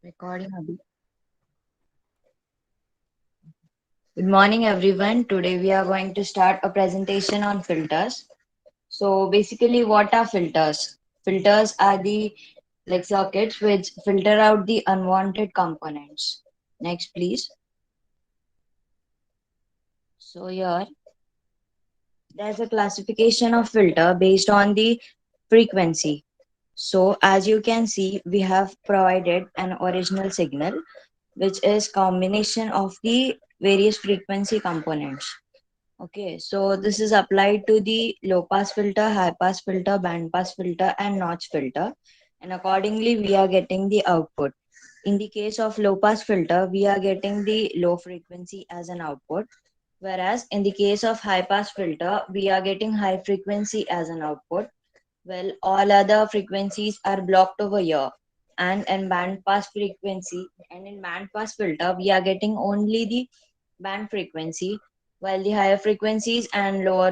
Recording Abhi. Good morning, everyone. Today we are going to start a presentation on filters. So basically, what are filters? Filters are the circuits which filter out the unwanted components. Next, please. So here, there's a classification of filter based on the frequency. So as you can see, we have provided an original signal, which is combination of the various frequency components. Okay, so this is applied to the low pass filter, high pass filter, band pass filter, and notch filter. And accordingly, we are getting the output. In the case of low pass filter, we are getting the low frequency as an output. Whereas in the case of high pass filter, we are getting high frequency as an output. Well, all other frequencies are blocked over here. And in band pass frequency and in band pass filter, we are getting only the band frequency, while the higher frequencies and lower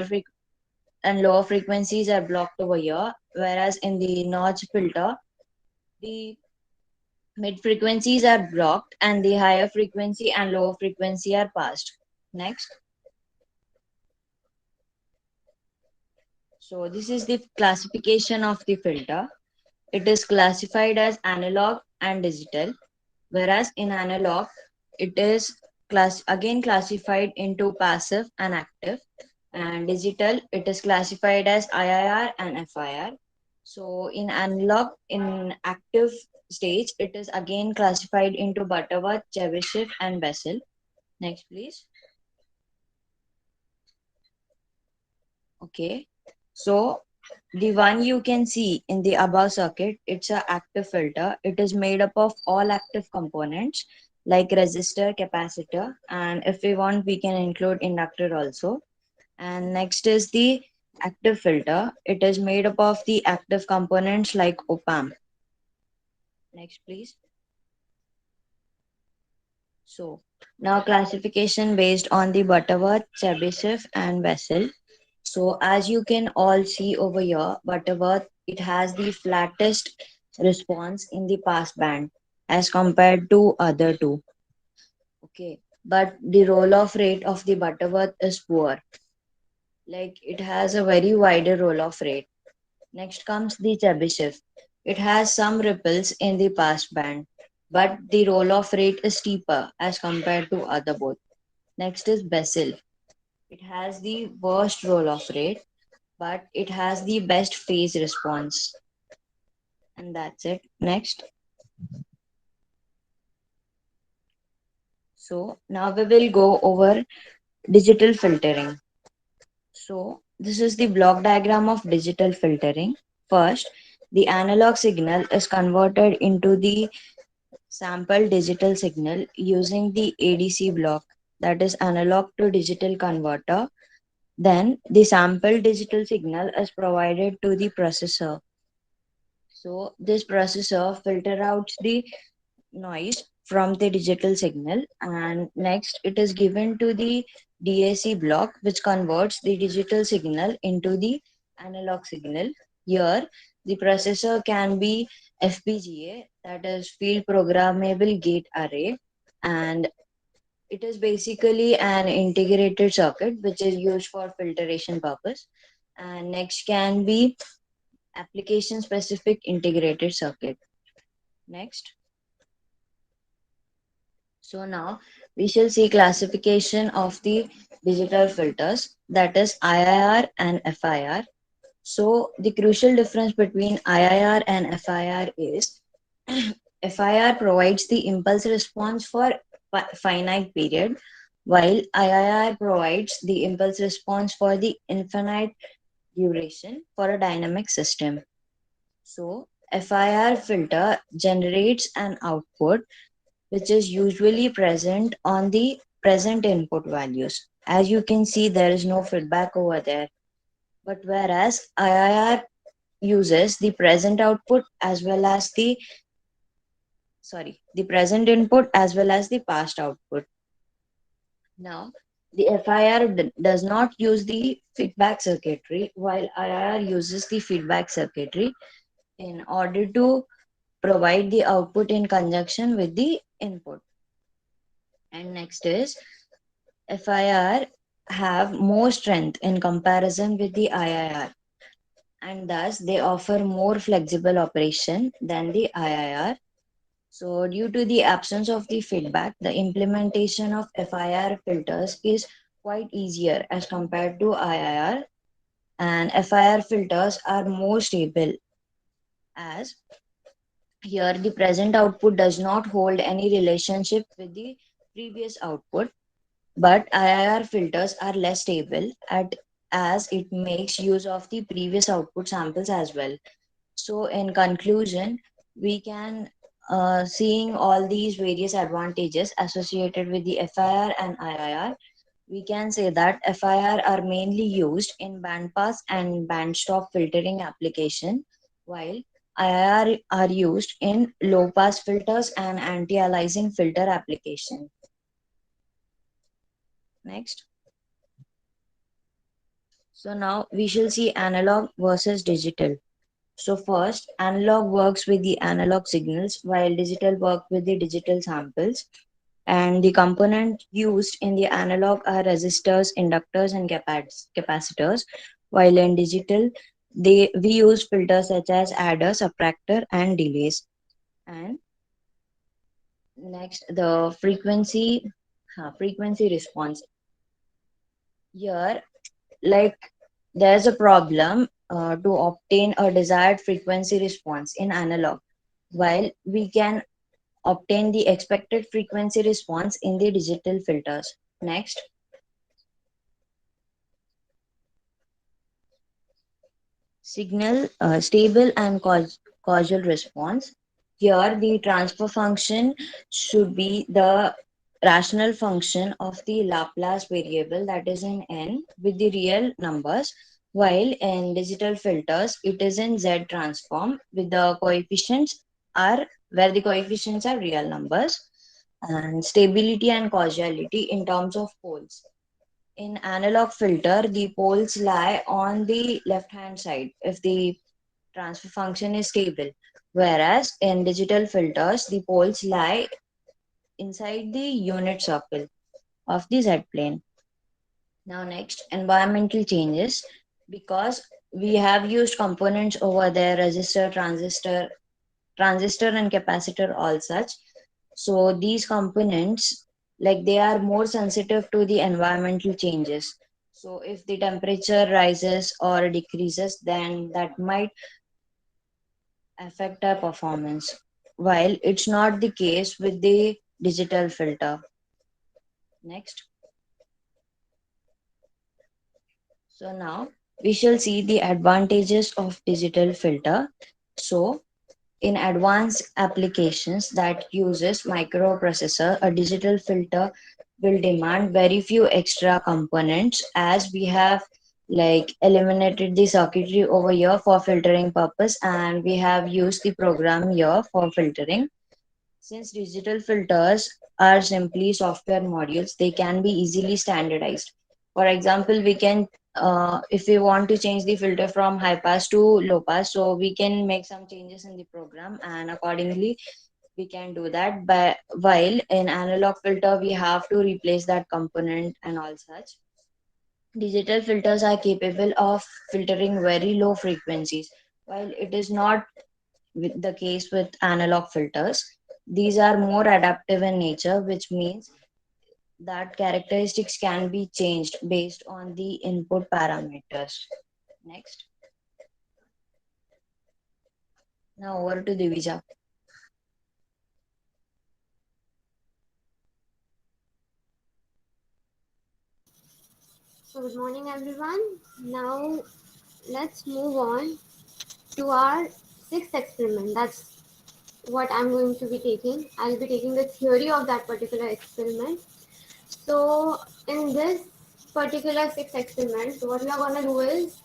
frequencies are blocked over here. Whereas in the notch filter, the mid frequencies are blocked and the higher frequency and lower frequency are passed. Next. So this is the classification of the filter. It is classified as analog and digital, whereas in analog, it is again classified into passive and active, and digital, it is classified as IIR and FIR. So in analog, in active stage, it is again classified into Butterworth, Chebyshev, and Bessel. Next, please. Okay. So the one you can see in the above circuit, it's a active filter. It is made up of all active components like resistor, capacitor, and if we want, we can include inductor also. And next is the active filter. It is made up of the active components like op-amp. Next, please. So now classification based on the Butterworth, Chebyshev, and Bessel. So as you can all see over here, Butterworth, it has the flattest response in the pass band as compared to other two. Okay, but the roll-off rate of the Butterworth is poor. Like it has a very wider roll-off rate. Next comes the Chebyshev. It has some ripples in the pass band, but the roll-off rate is steeper as compared to other both. Next is Bessel. It has the worst roll-off rate, but it has the best phase response. And that's it. Next. So now we will go over digital filtering. So this is the block diagram of digital filtering. First, the analog signal is converted into the sample digital signal using the ADC block, that is analog to digital converter. Then the sample digital signal is provided to the processor. So this processor filter out the noise from the digital signal, and next it is given to the DAC block, which converts the digital signal into the analog signal. Here the processor can be FPGA, that is field programmable gate array, and it is basically an integrated circuit which is used for filtration purpose. And next can be application specific integrated circuit. Next. So now we shall see classification of the digital filters, that is IIR and FIR. So the crucial difference between IIR and FIR is FIR provides the impulse response for finite period, while IIR provides the impulse response for the infinite duration for a dynamic system. So FIR filter generates an output which is usually present on the present input values. As you can see, there is no feedback over there. But whereas IIR uses the present output as well as the present input as well as the past output. Now, the FIR does not use the feedback circuitry, while IIR uses the feedback circuitry in order to provide the output in conjunction with the input. And next is FIR have more strength in comparison with the IIR, and thus they offer more flexible operation than the IIR. So, due to the absence of the feedback, the implementation of FIR filters is quite easier as compared to IIR, and FIR filters are more stable as here the present output does not hold any relationship with the previous output, but IIR filters are less stable as it makes use of the previous output samples as well. So, in conclusion, we can seeing all these various advantages associated with the FIR and IIR, we can say that FIR are mainly used in bandpass and bandstop filtering application, while IIR are used in low pass filters and anti-aliasing filter application. Next. So now we shall see analog versus digital. So first, analog works with the analog signals while digital work with the digital samples. And the component used in the analog are resistors, inductors, and capacitors, while in digital, we use filters such as adder, subtractor, and delays. And next, the frequency response. Here, like there's a problem to obtain a desired frequency response in analog, while we can obtain the expected frequency response in the digital filters. Next, signal stable and causal response. Here, the transfer function should be the rational function of the Laplace variable that is in n with the real numbers, while in digital filters it is in Z transform with the coefficients are where the coefficients are real numbers, and stability and causality in terms of poles. In analog filter, the poles lie on the left hand side if the transfer function is stable, whereas in digital filters, the poles lie inside the unit circle of the Z plane. Now, next, environmental changes. Because we have used components over there, resistor, transistor and capacitor, all such. So these components, like they are more sensitive to the environmental changes. So if the temperature rises or decreases, then that might affect our performance. While it's not the case with the digital filter. Next. So now we shall see the advantages of digital filter. So in advanced applications that uses microprocessor, a digital filter will demand very few extra components as we have like eliminated the circuitry over here for filtering purpose, and we have used the program here for filtering. Since digital filters are simply software modules, they can be easily standardized. For example, we can, if we want to change the filter from high pass to low pass, so we can make some changes in the program and accordingly we can do that. But while in analog filter, we have to replace that component and all such. Digital filters are capable of filtering very low frequencies, while it is not with the case with analog filters. These are more adaptive in nature, which means that characteristics can be changed based on the input parameters. Next. Now over to Divija. So good morning everyone. Now let's move on to our sixth experiment. That's what I'm going to be taking. I'll be taking the theory of that particular experiment. So in this particular sixth experiment, what we are going to do is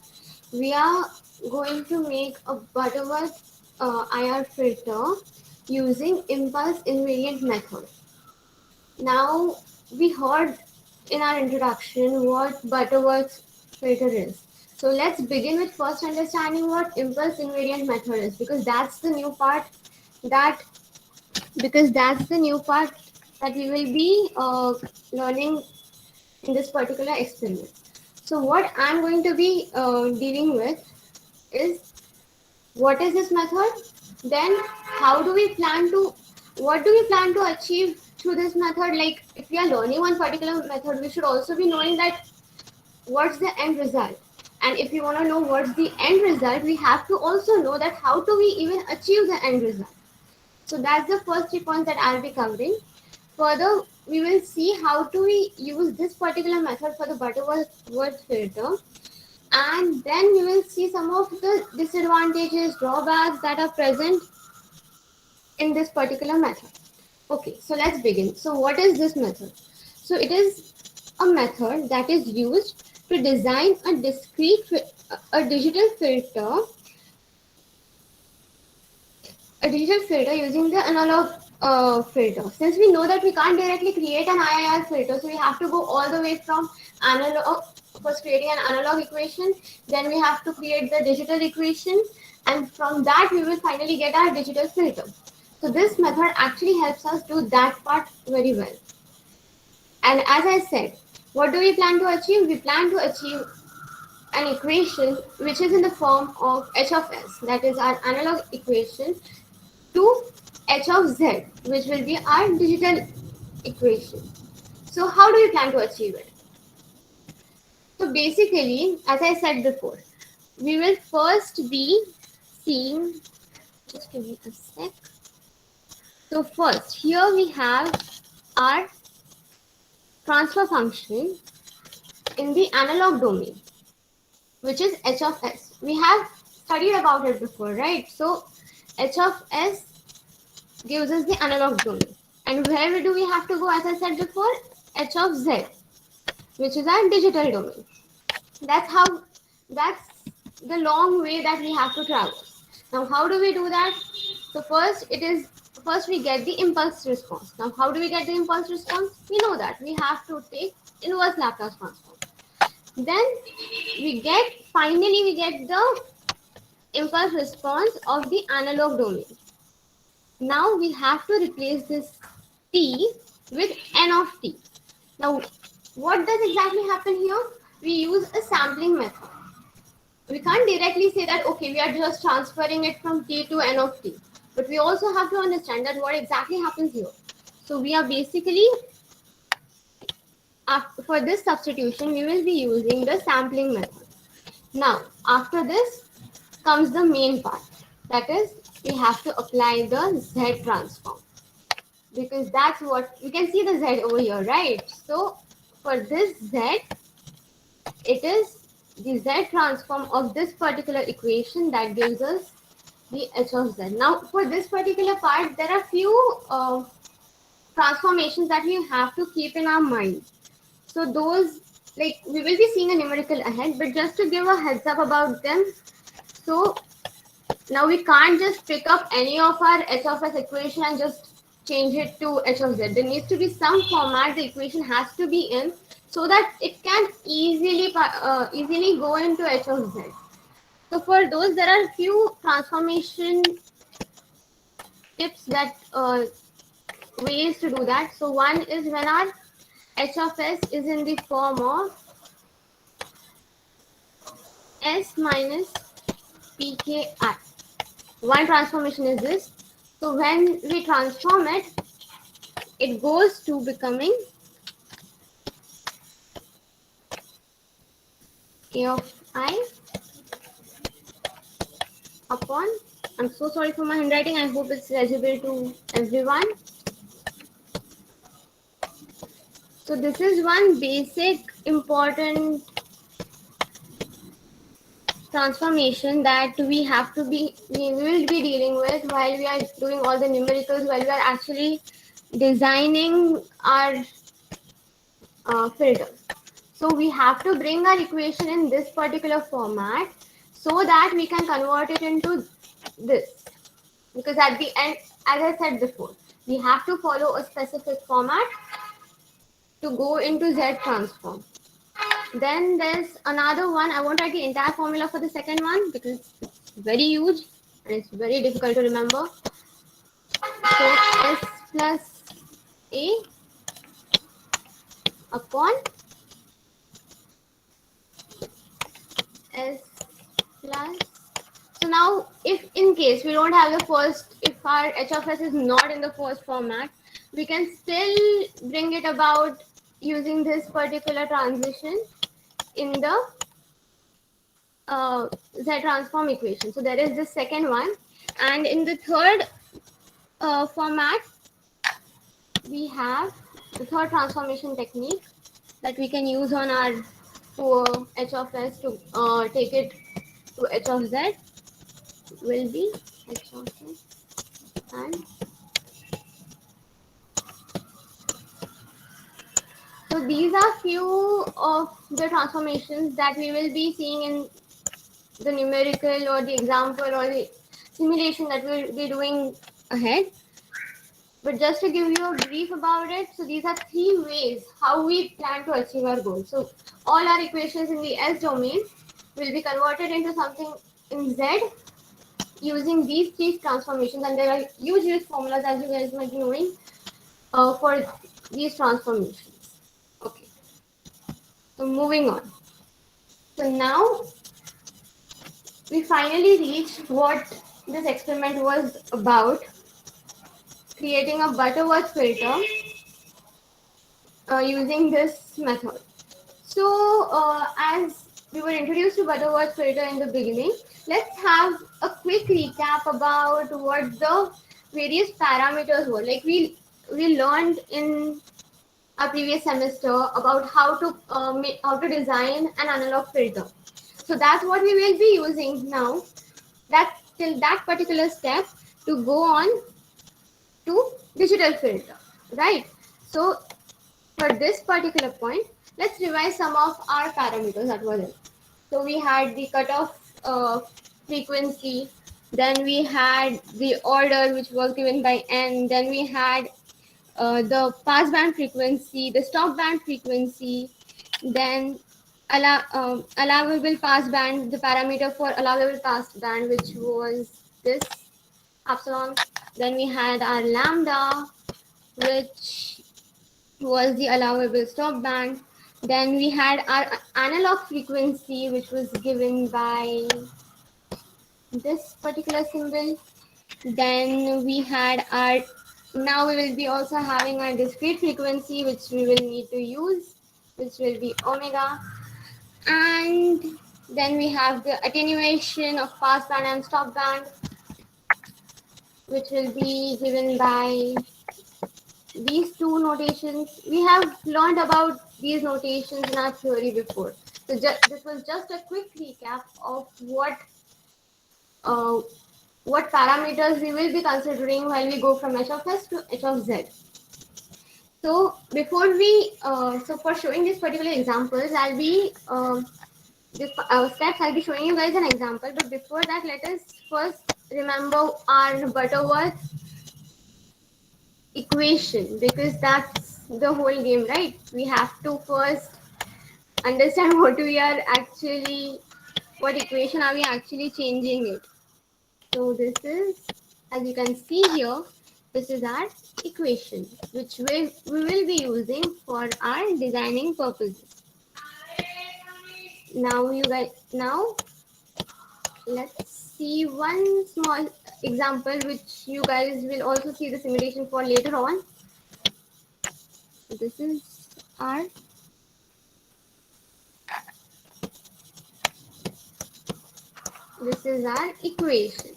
we are going to make a Butterworth IR filter using impulse invariant method. Now we heard in our introduction what Butterworth filter is. So let's begin with first understanding what impulse invariant method is, because that's the new part that because that's the new part that we will be learning in this particular experiment. So what I'm going to be dealing with is what is this method, then how do we plan to, what do we plan to achieve through this method. Like if we are learning one particular method, we should also be knowing that what's the end result. And if we want to know what's the end result, we have to also know that how do we even achieve the end result. So that's the first 3 points that I'll be covering. Further, we will see how do we use this particular method for the Butterworth filter, and then we will see some of the disadvantages, drawbacks that are present in this particular method. Okay, so let's begin. So what is this method? So it is a method that is used to design a digital filter, using the analog filter. Since we know that we can't directly create an IIR filter, so we have to go all the way from analog, first creating an analog equation, then we have to create the digital equation, and from that we will finally get our digital filter. So this method actually helps us do that part very well. And as I said, what do we plan to achieve? We plan to achieve an equation which is in the form of h of s, that is our analog equation, to h of z, which will be our digital equation. So how do we plan to achieve it? So basically, as I said before, we will first be seeing, just give me a sec. So first, here we have our transfer function in the analog domain, which is h of s. We have studied about it before, right? So h of s gives us the analog domain. And where do we have to go, as I said before? H of z, which is our digital domain. That's the long way that we have to traverse. Now, how do we do that? So first we get the impulse response. Now, how do we get the impulse response? We know that we have to take inverse Laplace transform. Then finally we get the impulse response of the analog domain. Now we have to replace this t with n of t. Now, what does exactly happen here? We use a sampling method. We can't directly say that, okay, we are just transferring it from t to n of t. But we also have to understand that what exactly happens here. So we are basically, for this substitution, we will be using the sampling method. Now, after this comes the main part. That is, we have to apply the Z transform. Because that's what, you can see the Z over here, right? So, for this Z, it is the Z transform of this particular equation that gives us the H of Z. Now, for this particular part, there are few transformations that we have to keep in our mind. So those, like, we will be seeing a numerical ahead, but just to give a heads up about them. So now we can't just pick up any of our H of S equation and just change it to H of Z. There needs to be some format the equation has to be in, so that it can easily go into H of Z. So for those, there are few transformation tips that ways to do that. So one is when our H of S is in the form of S minus pki. One transformation is this. So when we transform it, it goes to becoming a of I upon, I'm so sorry for my handwriting, I hope it's legible to everyone. So this is one basic important transformation that we will be dealing with while we are doing all the numericals, while we are actually designing our filter. So we have to bring our equation in this particular format so that we can convert it into this. Because at the end, as I said before, we have to follow a specific format to go into Z transform. Then there's another one. I won't write the entire formula for the second one because it's very huge and it's very difficult to remember. So S plus A upon S plus. So now, if in case we don't have the first, if our h of s is not in the first format, we can still bring it about using this particular transition in the Z transform equation. So there is the second one, and in the third format, we have the third transformation technique that we can use on our h of s to take it to h of z will be h of s and so these are few of the transformations that we will be seeing in the numerical or the example or the simulation that we'll be doing ahead. But just to give you a brief about it, so these are three ways how we plan to achieve our goal. So all our equations in the S domain will be converted into something in Z using these three transformations, and there are huge formulas as you guys might be knowing for these transformations. Okay, so moving on. So now we finally reached what this experiment was about, creating a Butterworth filter using this method. So as we were introduced to Butterworth filter in the beginning, let's have a quick recap about what the various parameters were. Like we learned in our previous semester about how to design an analog filter. So that's what we will be using now. That till that particular step to go on to digital filter, right? So for this particular point, let's revise some of our parameters that were there. So we had the cutoff frequency, then we had the order which was given by n, then we had the passband frequency, the stop band frequency, then allowable passband, the parameter for allowable passband, which was this epsilon. Then we had our lambda, which was the allowable stop band. Then we had our analog frequency, which was given by this particular symbol. Then we had our, now we will be also having our discrete frequency, which we will need to use, which will be omega. And then we have the attenuation of passband and stop band, which will be given by these two notations. We have learned about these notations in our theory before. So this was just a quick recap of uh, what parameters we will be considering while we go from h of s to h of z. So before we, so for showing these particular examples, I'll be the steps. I'll be showing you guys an example. But before that, let us first remember our Butterworth equation, because that's the whole game, right? We have to first understand what we are actually, what equation are we actually changing it. So this is, as you can see here, this is our equation, which we will be using for our designing purposes. Now you guys, now let's see one small example, which you guys will also see the simulation for later on. So this is our equation.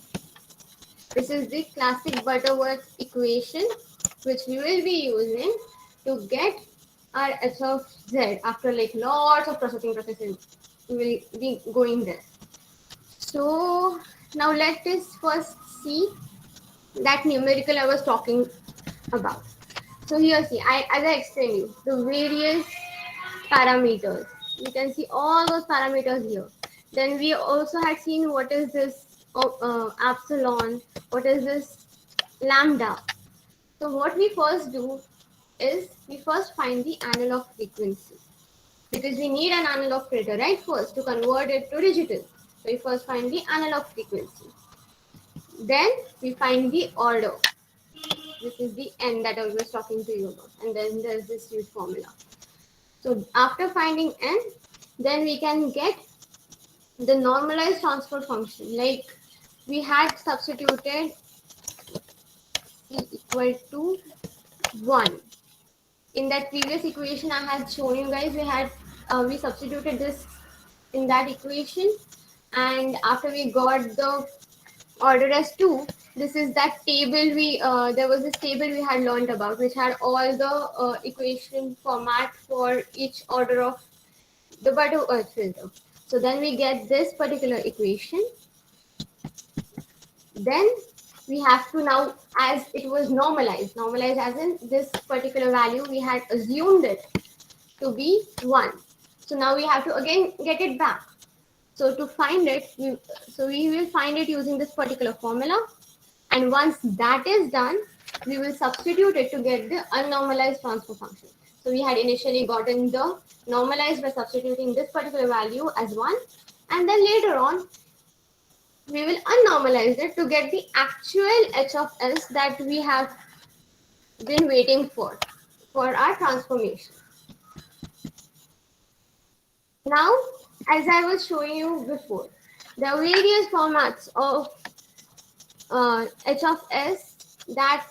This is the classic Butterworth equation, which we will be using to get our h of z after like lots of processes. We will be going there. So now let us first see that numerical I was talking about. So here see, as I explained you, the various parameters. You can see all those parameters here. Then we also had seen what is this epsilon, what is this lambda. So what we first do is we first find the analog frequency, because we need an analog filter, right? First to convert it to digital. So we first find the analog frequency. Then we find the order. This is the n that I was talking to you about. And then there's this huge formula. So after finding n, then we can get the normalized transfer function. Like we had substituted c equal to 1. In that previous equation I had shown you guys, we substituted this in that equation, and after we got the order as 2, this is that table there was this table we had learned about, which had all the equation format for each order of the Butterworth filter. So then we get this particular equation. Then we have to now, as it was normalized as in this particular value, we had assumed it to be 1. So now we have to again get it back. So to find it, we will find it using this particular formula. And once that is done, we will substitute it to get the unnormalized transfer function. So we had initially gotten the normalized by substituting this particular value as 1. And then later on, we will unnormalize it to get the actual h of s that we have been waiting for our transformation. Now, as I was showing you before, there are various formats of h of s that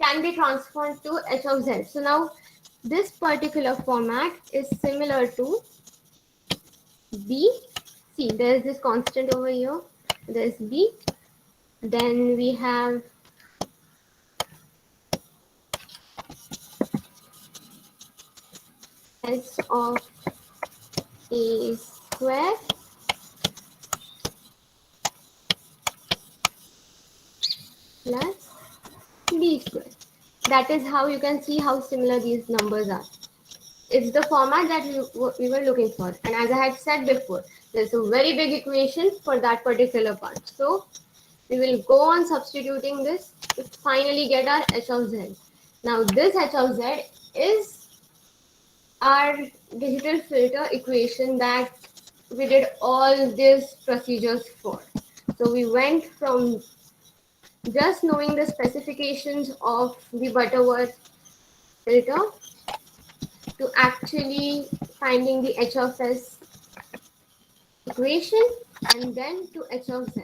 can be transformed to h of z. So now this particular format is similar to b. See, there's this constant over here. There's b. Then we have s of a square plus b square. That is how you can see how similar these numbers are. It's the format that we were looking for. And as I had said before, there's a very big equation for that particular part. So we will go on substituting this to finally get our h of z. Now this h of z is our digital filter equation that we did all these procedures for. So we went from just knowing the specifications of the Butterworth filter to actually finding the h of s equation and then to h of z.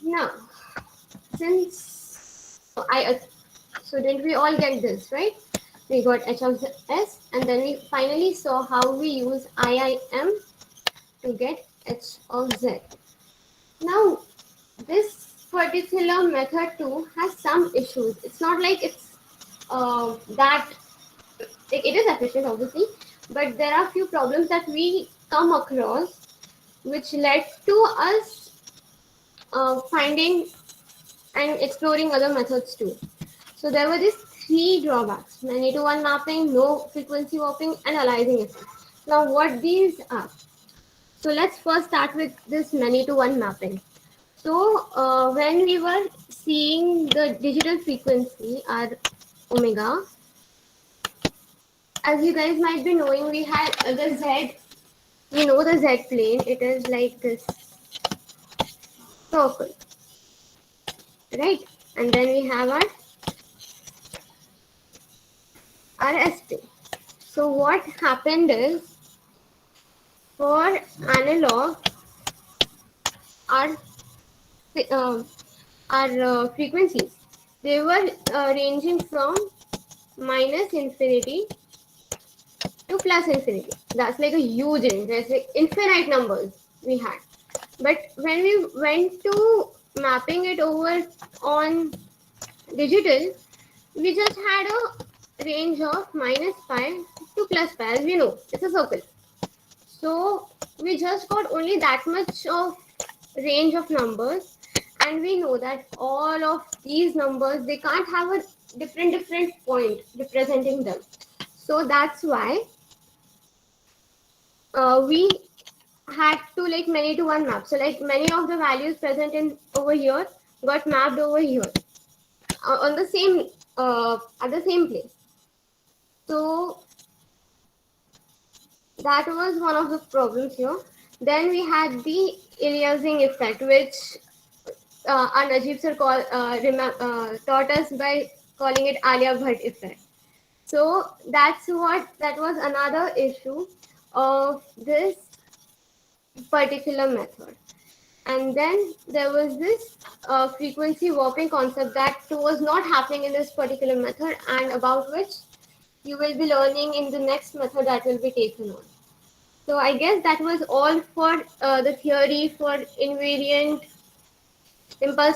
Now, so didn't we all get this, right? We got h of s, and then we finally saw how we use IIM to get h of z. Now, this particular method too has some issues. It's not like it's that it is efficient, obviously, but there are a few problems that we come across which led to us finding and exploring other methods too. So there were these 3 drawbacks: many to one mapping, no frequency warping, and aliasing effect. Now what these are? So let's first start with this many to one mapping. So when we were seeing the digital frequency, our omega, as you guys might be knowing, we had the z, we know the z plane, it is like this circle, right? And then we have our S plane. So what happened is, for analog, our frequencies, they were ranging from minus infinity to plus infinity. That's like a huge range. There's like infinite numbers we had. But when we went to mapping it over on digital, we just had a range of minus pi to plus pi. As we know, it's a circle. So we just got only that much of range of numbers, and we know that all of these numbers, they can't have a different point representing them. So that's why we had to like many to one map. So like many of the values present in over here got mapped over here on the same at the same place. So that was one of the problems here. Then we had the aliasing effect, which our Najib sir taught us by calling it Alia Bhatt effect. So that was another issue of this particular method. And then there was this frequency warping concept that was not happening in this particular method, and about which you will be learning in the next method that will be taken on. So I guess that was all for the theory for impulse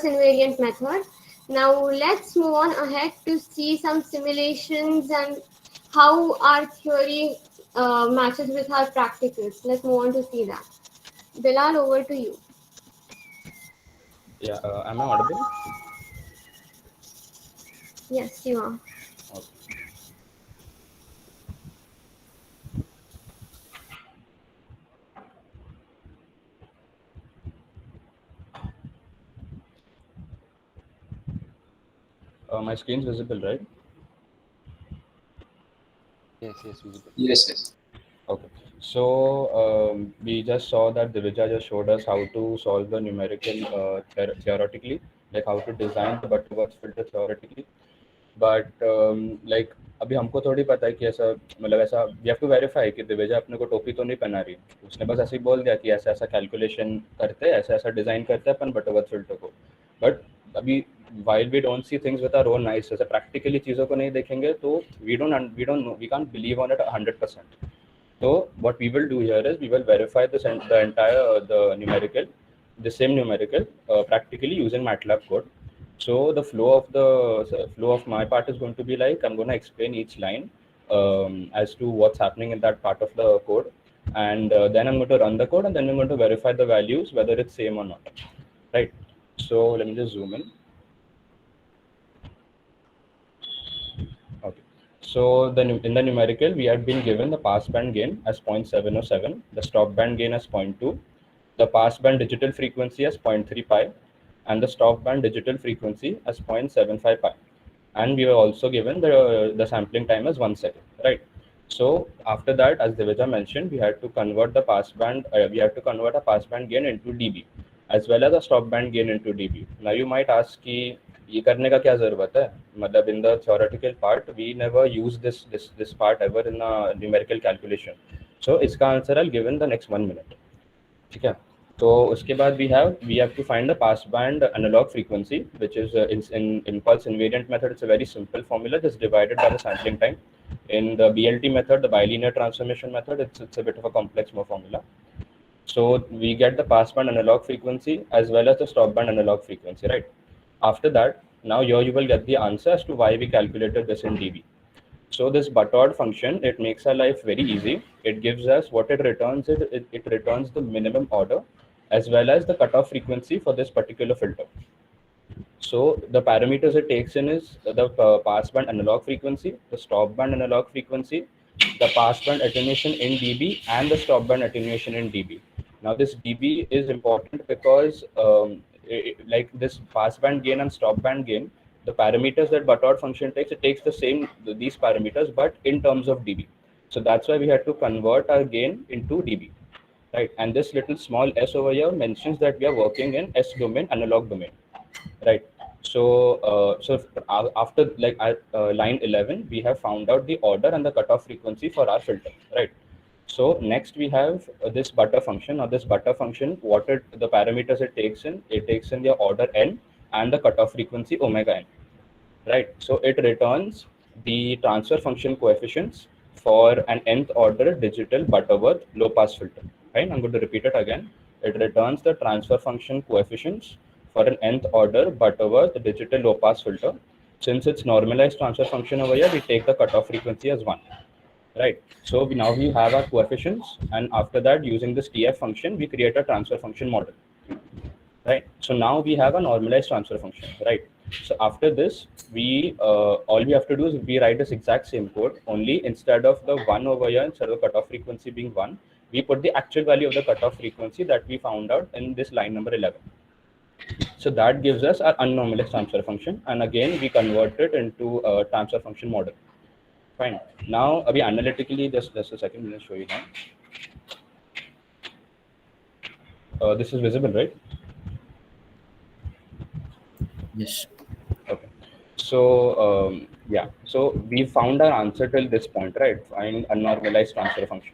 invariant method. Now let's move on ahead to see some simulations and how our theory matches with our practicals. Let's move on to see that. Bilal, over to you. Yeah, am I audible? Yes, you are. Okay. My screen's visible, right? Yes, visible. Yes. Okay. So we just saw that Divija just showed us how to solve the numerical theoretically, like how to design the Butterworth filter theoretically. But like अभी हमको थोड़ी पता है कि ऐसा मतलब ऐसा we have to verify कि दिव्या अपने को टोपी तो नहीं पहना रही, उसने बस ऐसे ही बोल दिया कि ऐसा ऐसा कैलकुलेशन करते हैं, ऐसा ऐसा डिजाइन करते हैं अपन बटरवर्थ फिल्टर को. बट अभी while we don't see things with our own eyes, जैसे प्रैक्टिकली चीज़ों को नहीं देखेंगे तो we don't know, we can't believe on it 100%. So what we will do here is we will verify the entire the numerical, the same numerical practically using MATLAB code. So the flow of my part is going to be like I'm going to explain each line as to what's happening in that part of the code, and then I'm going to run the code, and then I'm going to verify the values whether it's same or not. Right. So let me just zoom in. Okay. So in the numerical, we had been given the passband gain as 0.707, the stop band gain as 0.2, the passband digital frequency as 0.3 pi, and the stop band digital frequency as 0.75 pi. And we were also given the sampling time as 1 second, right? So after that, as Divija mentioned, we had to convert the passband, we had to convert a passband gain into dB, as well as a stop band gain into dB. Now you might ask कि ये करने का क्या जरूरत है, मतलब in the theoretical part we never use this part ever in a numerical calculation. So इसका answer I'll give in the next 1 minute. ठीक है. तो उसके बाद we have to find the passband analog frequency, which is in impulse invariant method. It's a very simple formula, just divided by the sampling time. In the BLT method, the bilinear transformation method, it's a bit of a complex more formula. So we get the passband analog frequency as well as the stopband analog frequency, right? After that, now here you will get the answer as to why we calculated this in dB. So this Butterworth function, it makes our life very easy. It gives us what it returns. It returns the minimum order as well as the cutoff frequency for this particular filter. So the parameters it takes in is the passband analog frequency, the stopband analog frequency, the passband attenuation in dB, and the stopband attenuation in dB. Now this dB is important because like this passband gain and stopband gain, the parameters that Butterworth function takes, it takes the same these parameters but in terms of dB. So that's why we had to convert our gain into dB, right? And this little small s over here mentions that we are working in S domain, analog domain, right? So after like line 11, we have found out the order and the cutoff frequency for our filter, right? So next we have this butter function. Now this butter function, the parameters it takes in the order n and the cutoff frequency omega n, right? So it returns the transfer function coefficients for an nth order digital Butterworth low pass filter, right? I'm going to repeat it again. It returns the transfer function coefficients for an nth order Butterworth digital low pass filter. Since it's normalized transfer function over here, we take the cutoff frequency as 1. Right. So now we have our coefficients, and after that, using this TF function, we create a transfer function model. Right. So now we have a normalized transfer function. Right. So after this, we all we have to do is we write this exact same code. Only instead of the 1 over here, instead of the cutoff frequency being 1, we put the actual value of the cutoff frequency that we found out in this line number 11. So that gives us our unnormalized transfer function, and again we convert it into a transfer function model. Fine. Now, abhi analytically, just a second, let me show you now. This is visible, right? Yes. Okay. So yeah, so we found our answer till this point, right? Find a normalized transfer function.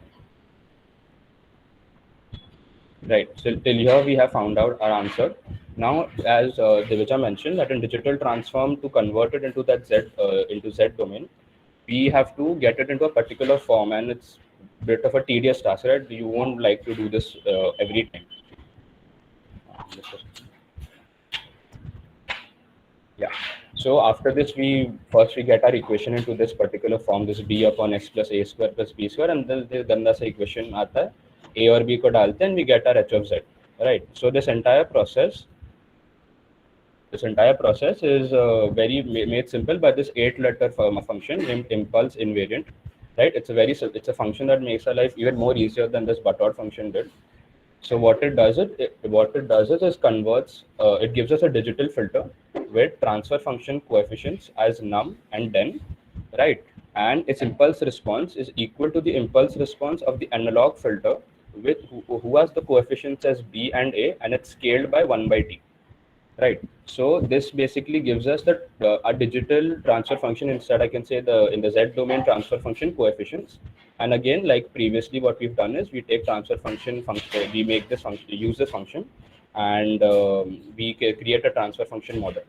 Right. So till here we have found out our answer. Now, as Divija mentioned, that in digital transform to convert it into that Z domain, we have to get it into a particular form, and it's a bit of a tedious task, right? You won't like to do this every time. Yeah. So after this, we get our equation into this particular form, this b upon x plus a square plus b square, and then the ganda sa equation आता है, a और b को डालते हैं, and we get our h of z, right? So this entire process is made simple by this 8-letter function named impulse invariant, right? It's a function that makes our life even more easier than this Butod function did. So what it does is converts. It gives us a digital filter with transfer function coefficients as num and den, right? And its impulse response is equal to the impulse response of the analog filter with who has the coefficients as b and a, and it's scaled by 1 by t. Right. So this basically gives us a digital transfer function. Instead, I can say in the Z domain transfer function coefficients. And again, like previously, what we've done is we take transfer function, we make this function, use this function, and we create a transfer function model.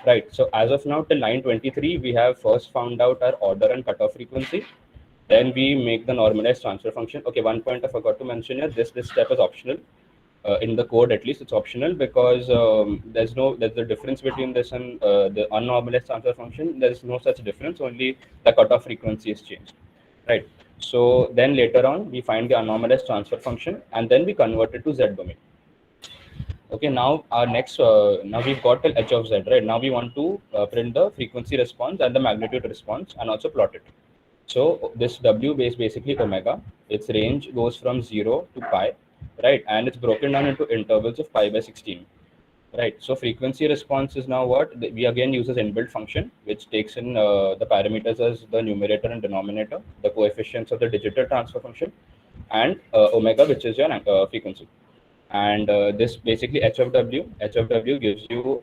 Right. So as of now, till line 23, we have first found out our order and cutoff frequency. Then we make the normalized transfer function. Okay, one point I forgot to mention here. This step is optional. In the code, at least it's optional, because there's the difference between this and the unnormalized transfer function. There's no such difference, only the cutoff frequency is changed, right? So then later on we find the unnormalized transfer function, and then we convert it to Z domain. Okay, now our next now we've got the h of z, right? Now we want to print the frequency response and the magnitude response and also plot it. So this w base basically omega, its range goes from 0 to pi, right? And it's broken down into intervals of pi by 16, right? So frequency response is now what? We again use as inbuilt function, which takes in the parameters as the numerator and denominator, the coefficients of the digital transfer function, and omega, which is your frequency. And this basically h of w gives you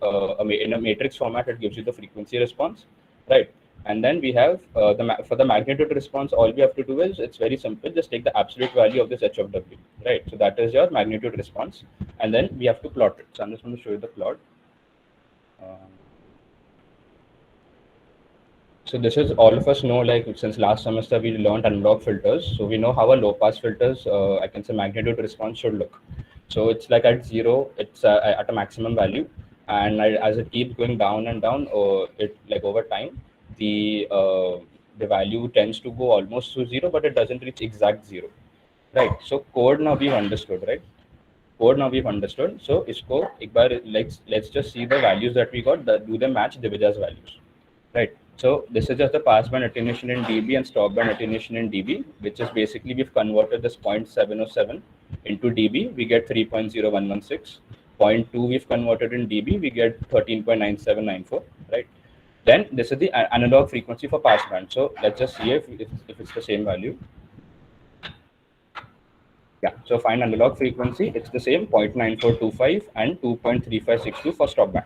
in a matrix format, it gives you the frequency response, right? And then we have for the magnitude response, all we have to do is, it's very simple, just take the absolute value of this h of w, right? So that is your magnitude response, and then we have to plot it. So I'm just going to show you the plot. So this is, all of us know, like since last semester we learned analog filters, so we know how a low pass filters I can say magnitude response should look. So it's like at 0, it's at a maximum value, and as it keeps going down and down, it like over time, the value tends to go almost to 0, but it doesn't reach exact 0, right? So code now we've understood, right? Code now we've understood. So isko ek baar, let's just see the values that we got. Do they match Divija's values, right? So this is just the passband attenuation in dB and stopband attenuation in dB, which is basically we've converted this 0.707 into dB, we get 3.0116. 0.2 we've converted in dB, we get 13.9794, right? Then this is the analog frequency for passband. So let's just see if it's the same value. Yeah, so find analog frequency, it's the same 0.9425 and 2.3562 for stopband,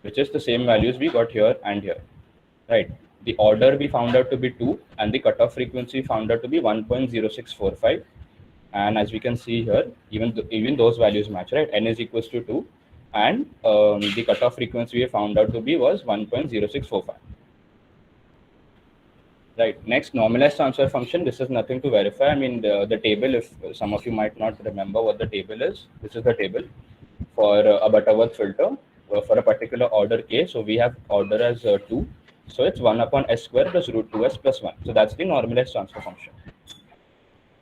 which is the same values we got here and here, right? The order we found out to be 2, and the cutoff frequency found out to be 1.0645. And as we can see here, even those values match, right? N is equals to 2, and the cutoff frequency we found out to be was 1.0645. Right. Next, normalized transfer function. This is nothing to verify. I mean, the table, if some of you might not remember what the table is, this is the table for a Butterworth filter for a particular order k. So we have order as 2. So it's 1 upon s square plus root 2s plus 1. So that's the normalized transfer function.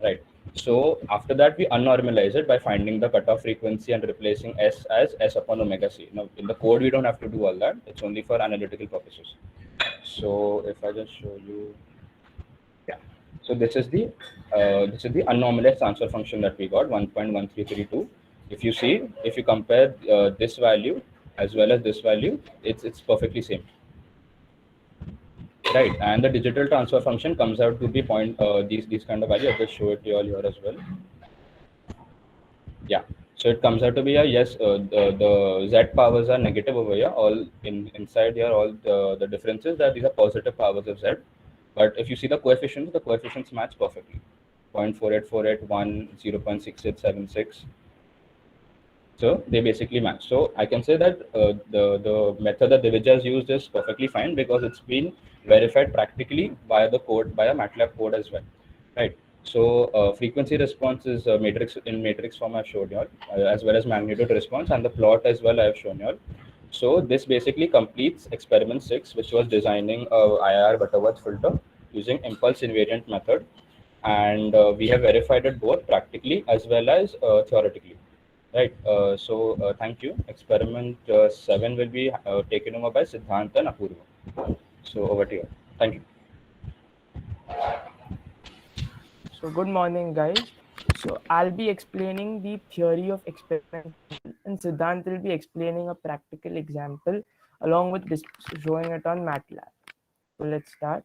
Right. So after that, we unnormalize it by finding the cutoff frequency and replacing s as s upon omega c. Now, in the code, we don't have to do all that. It's only for analytical purposes. So if I just show you, yeah. So this is the unnormalized transfer function that we got, 1.1332. If you see, if you compare this value as well as this value, it's perfectly same, right? And the digital transfer function comes out to be these kind of values. I'll just show it to you all here as well. Yeah. So it comes out to be a yes. The z powers are negative over here. All inside here, all the differences that these are positive powers of z. But if you see the coefficients match perfectly. 0.48481, 0.6876. So they basically match. So I can say that the method that Divija has used is perfectly fine because it's been verified practically via the code, via MATLAB code as well, right? So frequency response is matrix in matrix form I've showed you all, as well as magnitude response, and the plot as well I have shown you all. So this basically completes experiment 6, which was designing a IR Butterworth filter using impulse invariant method, and we have verified it both practically as well as theoretically. Right. Thank you. Experiment 7 will be taken over by Siddhant and Apurva. So over to you. Thank you. So good morning, guys. So I'll be explaining the theory of experiment, and Siddhant will be explaining a practical example along with this showing it on MATLAB. So let's start.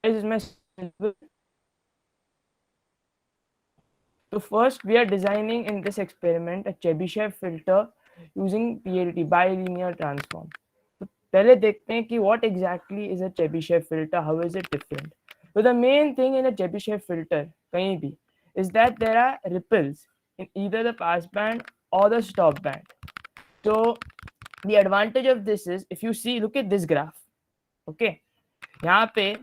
This is my syllable. So first, we are designing in this experiment a Chebyshev filter using PLT, bilinear transform. तो पहले देखते हैं कि what exactly is a Chebyshev filter, how is it different. So the main thing in a Chebyshev filter कहीं भी is that there are ripples in either the pass band or the stop band. So the advantage of this is, if you see, look at this graph. Okay, यहाँ पे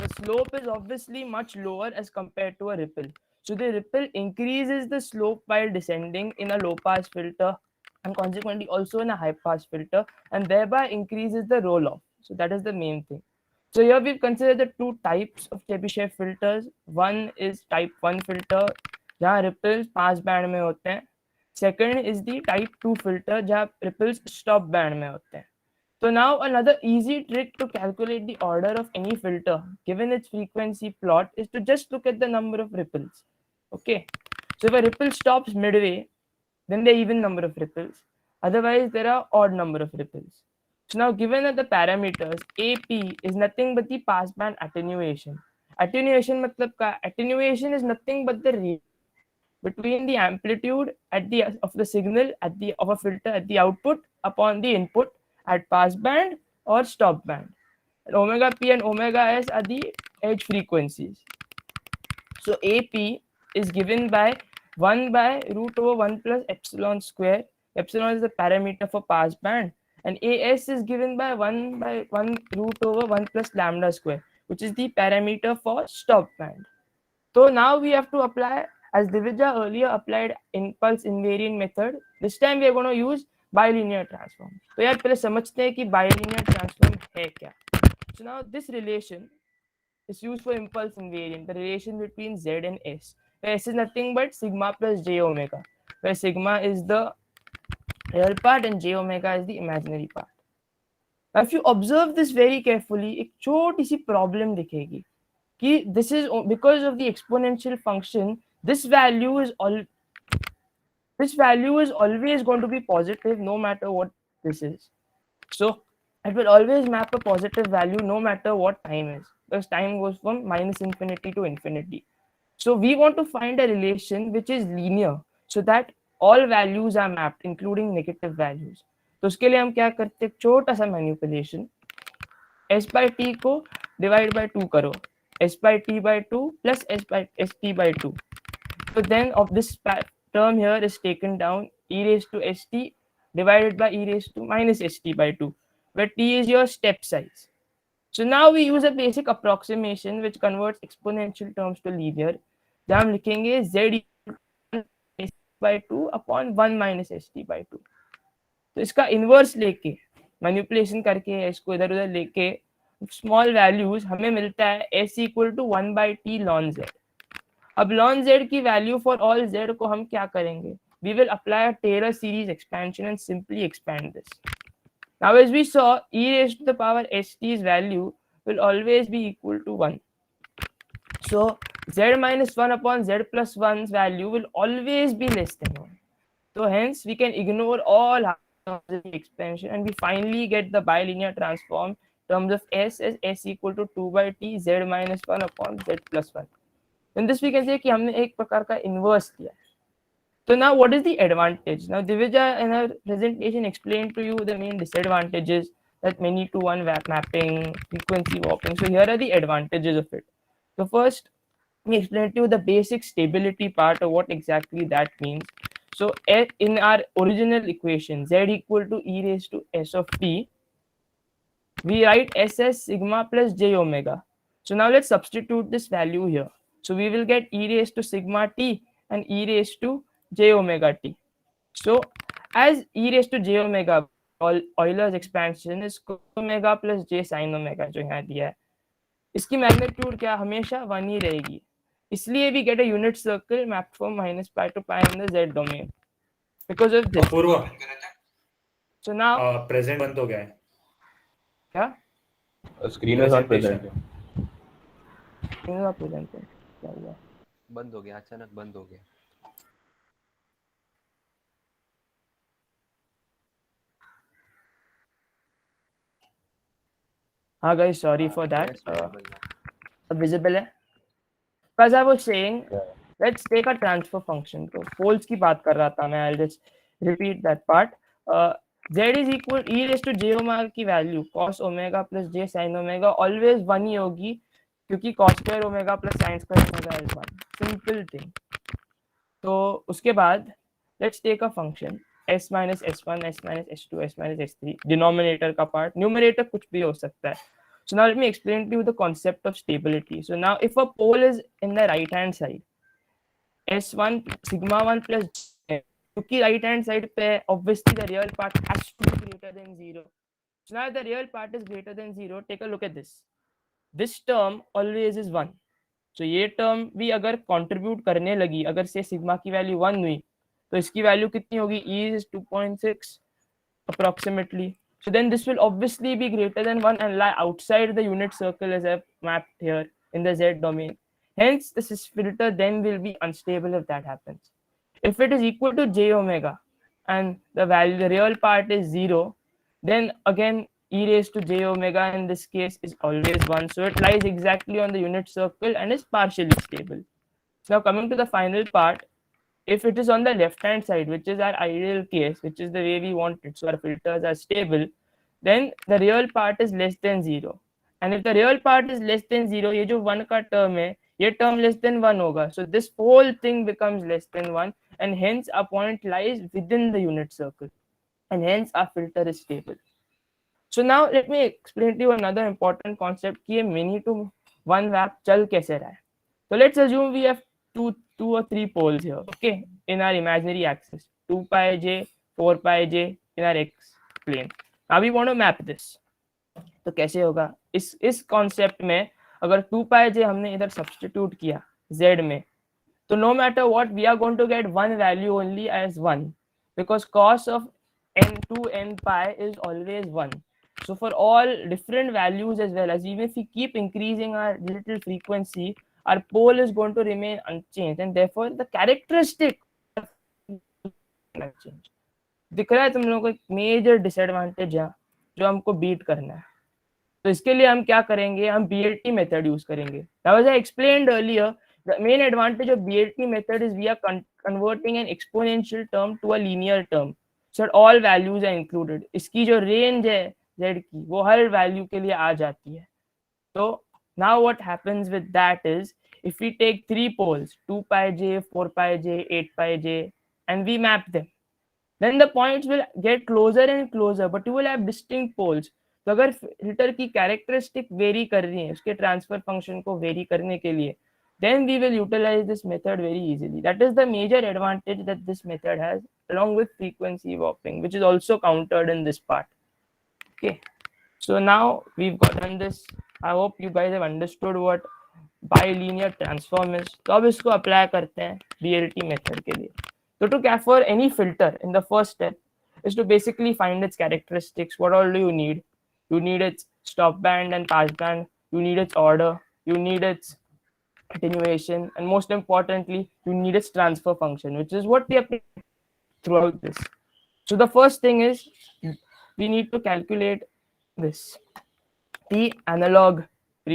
the slope is obviously much lower as compared to a ripple. So the ripple increases the slope while descending in a low pass filter and consequently also in a high pass filter, and thereby increases the roll off. So that is the main thing. So here we've considered the two types of Chebyshev filters. One is type 1 filter जहाँ ripples pass band में होते हैं. Second is the type 2 filter जहाँ ripples stop band में होते हैं. So now another easy trick to calculate the order of any filter given its frequency plot is to just look at the number of ripples. Okay, so if a ripple stops midway, then there are even number of ripples. Otherwise, there are odd number of ripples. So now given that the parameters AP is nothing but the passband attenuation. Attenuation matlab ka? Attenuation is nothing but the ratio between the amplitude at the of the signal at the of a filter at the output upon the input at pass band or stop band. And omega p and omega s are the edge frequencies. So AP is given by 1 by root over 1 plus epsilon square. Epsilon is the parameter for pass band, and AS is given by 1 root over 1 plus lambda square, which is the parameter for stop band. So now we have to apply, as Divija earlier applied impulse invariant method, this time we are going to use bilinear transform. तो यार पहले समझते हैं कि bilinear transform है क्या. So now this relation is used for impulse invariant, the relation between Z and S, where S is nothing but sigma plus j omega, where sigma is the real part and j omega is the imaginary part. Now if you observe this very carefully, एक छोटी सी problem दिखेगी कि this is because of the exponential function, this value is always going to be positive no matter what this is. So it will always map a positive value no matter what time is, because time goes from minus infinity to infinity. So we want to find a relation which is linear so that all values are mapped including negative values. तो उसके लिए हम क्या करते हैं, छोटा सा manipulation, s by t को divide by 2 करो, s by t by 2 plus s by st by 2. So then of this term here is taken down, e raised to st divided by e raised to minus st by 2, where t is your step size. So now we use a basic approximation which converts exponential terms to linear. जहाँ हम लिखेंगे z by 2 upon 1 minus st by 2. तो इसका inverse लेके manipulation करके इसको इधर उधर लेके स्मॉल वैल्यूज हमें मिलता है s equal to 1 by t ln z. अब ln z की वैल्यू फॉर ऑल z को हम क्या करेंगे, we will apply a Taylor series expansion and simply expand this. Now as we saw, e raised to the power st's value will always be equal to 1. So z minus 1 upon z plus 1's value will always be less than 1. So hence we can ignore all terms of the expansion, and we finally get the bilinear transform in terms of s as s equal to 2 by t z minus 1 upon z plus 1. In this we can say कि हमने एक प्रकार का inverse किया. So now what is the advantage? Now Divija in her presentation explained to you the main disadvantages, that many to one mapping, frequency warping. So here are the advantages of it. So first, we explain to you the basic stability part of what exactly that means. So in our original equation, z equal to e raised to s of t, we write s as sigma plus j omega. So now let's substitute this value here. So we will get e raised to sigma t and e raised to j omega t. So as e raised to j omega, Euler's expansion is cos omega plus j sin omega जो यहाँ दिया है. इसकी magnitude क्या हमेशा 1 ही रहेगी, इसलिए we get a unit circle mapped from minus pi to pi in the z domain because of this. Apoorv So now present बंद हो गया है क्या Screen is not present. screen का present है क्या हुआ? बंद हो गया, अचानक बंद हो गया. हाँ guys, sorry for that. Yes, visible now. Visible है. As I was saying, let's take a transfer function. तो poles की बात कर रहा था मैं. I'll just repeat that part. Z is equal e raised to j omega की value cos omega plus j sin omega always 1 ही होगी, क्योंकि cos square omega plus sin square omega is 1. Simple thing. तो उसके बाद let's take a function s minus s1, s minus s2, s minus s3, denominator का part, numerator कुछ भी हो सकता है. So now let me explain to you the concept of stability. So now if a pole is in the right hand side, s1 sigma 1 plus j, क्योंकि right hand side पे obviously the real part has to be greater than 0. So now if the real part is greater than 0, take a look at this. This term always is 1. So ये term भी अगर contribute करने लगी, अगर से sigma की value 1 हुई, तो इसकी value कितनी होगी? E is 2.6 approximately. So then this will obviously be greater than 1 and lie outside the unit circle as I've mapped here in the z domain. Hence, this filter then will be unstable if that happens. If it is equal to j omega and the value, the real part is 0, then again e raised to j omega in this case is always 1. So it lies exactly on the unit circle and is partially stable. Now coming to the final part, if it is on the left hand side, which is our ideal case, which is the way we want it, so our filters are stable, then the real part is less than 0. And if the real part is less than 0, ये जो 1 का term है, ये term less than 1 होगा. So this whole thing becomes less than 1, and hence our point lies within the unit circle, and hence our filter is stable. So now let me explain to you another important concept कि ये many to one map चल कैसे रहा है. So let's assume we have two or three poles here, okay, in our imaginary axis, 2 pi j, 4 pi j in our x plane. Now we want to map this. तो कैसे होगा? इस concept में अगर 2 pi j हमने इधर substitute किया z में, तो no matter what we are going to get one value only as 1, because cos of n to n pi is always 1. So for all different values as well as even if we keep increasing our digital frequency, our pole is going to remain unchanged, and therefore the characteristic unchanged. दिख रहा है तुम लोगों को एक major disadvantage है जो हमको बीट करना है. तो इसके लिए हम क्या करेंगे? हम BLT मेथड यूज करेंगे. Now as I explained earlier, the main advantage of BLT method is we are converting an exponential term to a linear term, so that all values are included. इसकी जो range है z की वो हर value के लिए आ जाती है. तो now what happens with that is, if we take three poles, 2 pi j, 4 pi j, 8 pi j, and we map them, then the points will get closer and closer, but you will have distinct poles. तो अगर filter की characteristic very कर रही है उसके transfer function को very करने के लिए, then we will utilize this method very easily. That is the major advantage that this method has, along with frequency warping, which is also countered in this part. Okay, so now we've gotten this. I hope you guys have understood what bilinear transform is. तो अब इसको apply करते हैं BLT method के लिए. So to for any filter, in the first step is to basically find its characteristics. What all do you need? You need its stop band and pass band. You need its order. You need its attenuation, and most importantly, you need its transfer function, which is what we have throughout this. So the first thing is we need to calculate this, the analog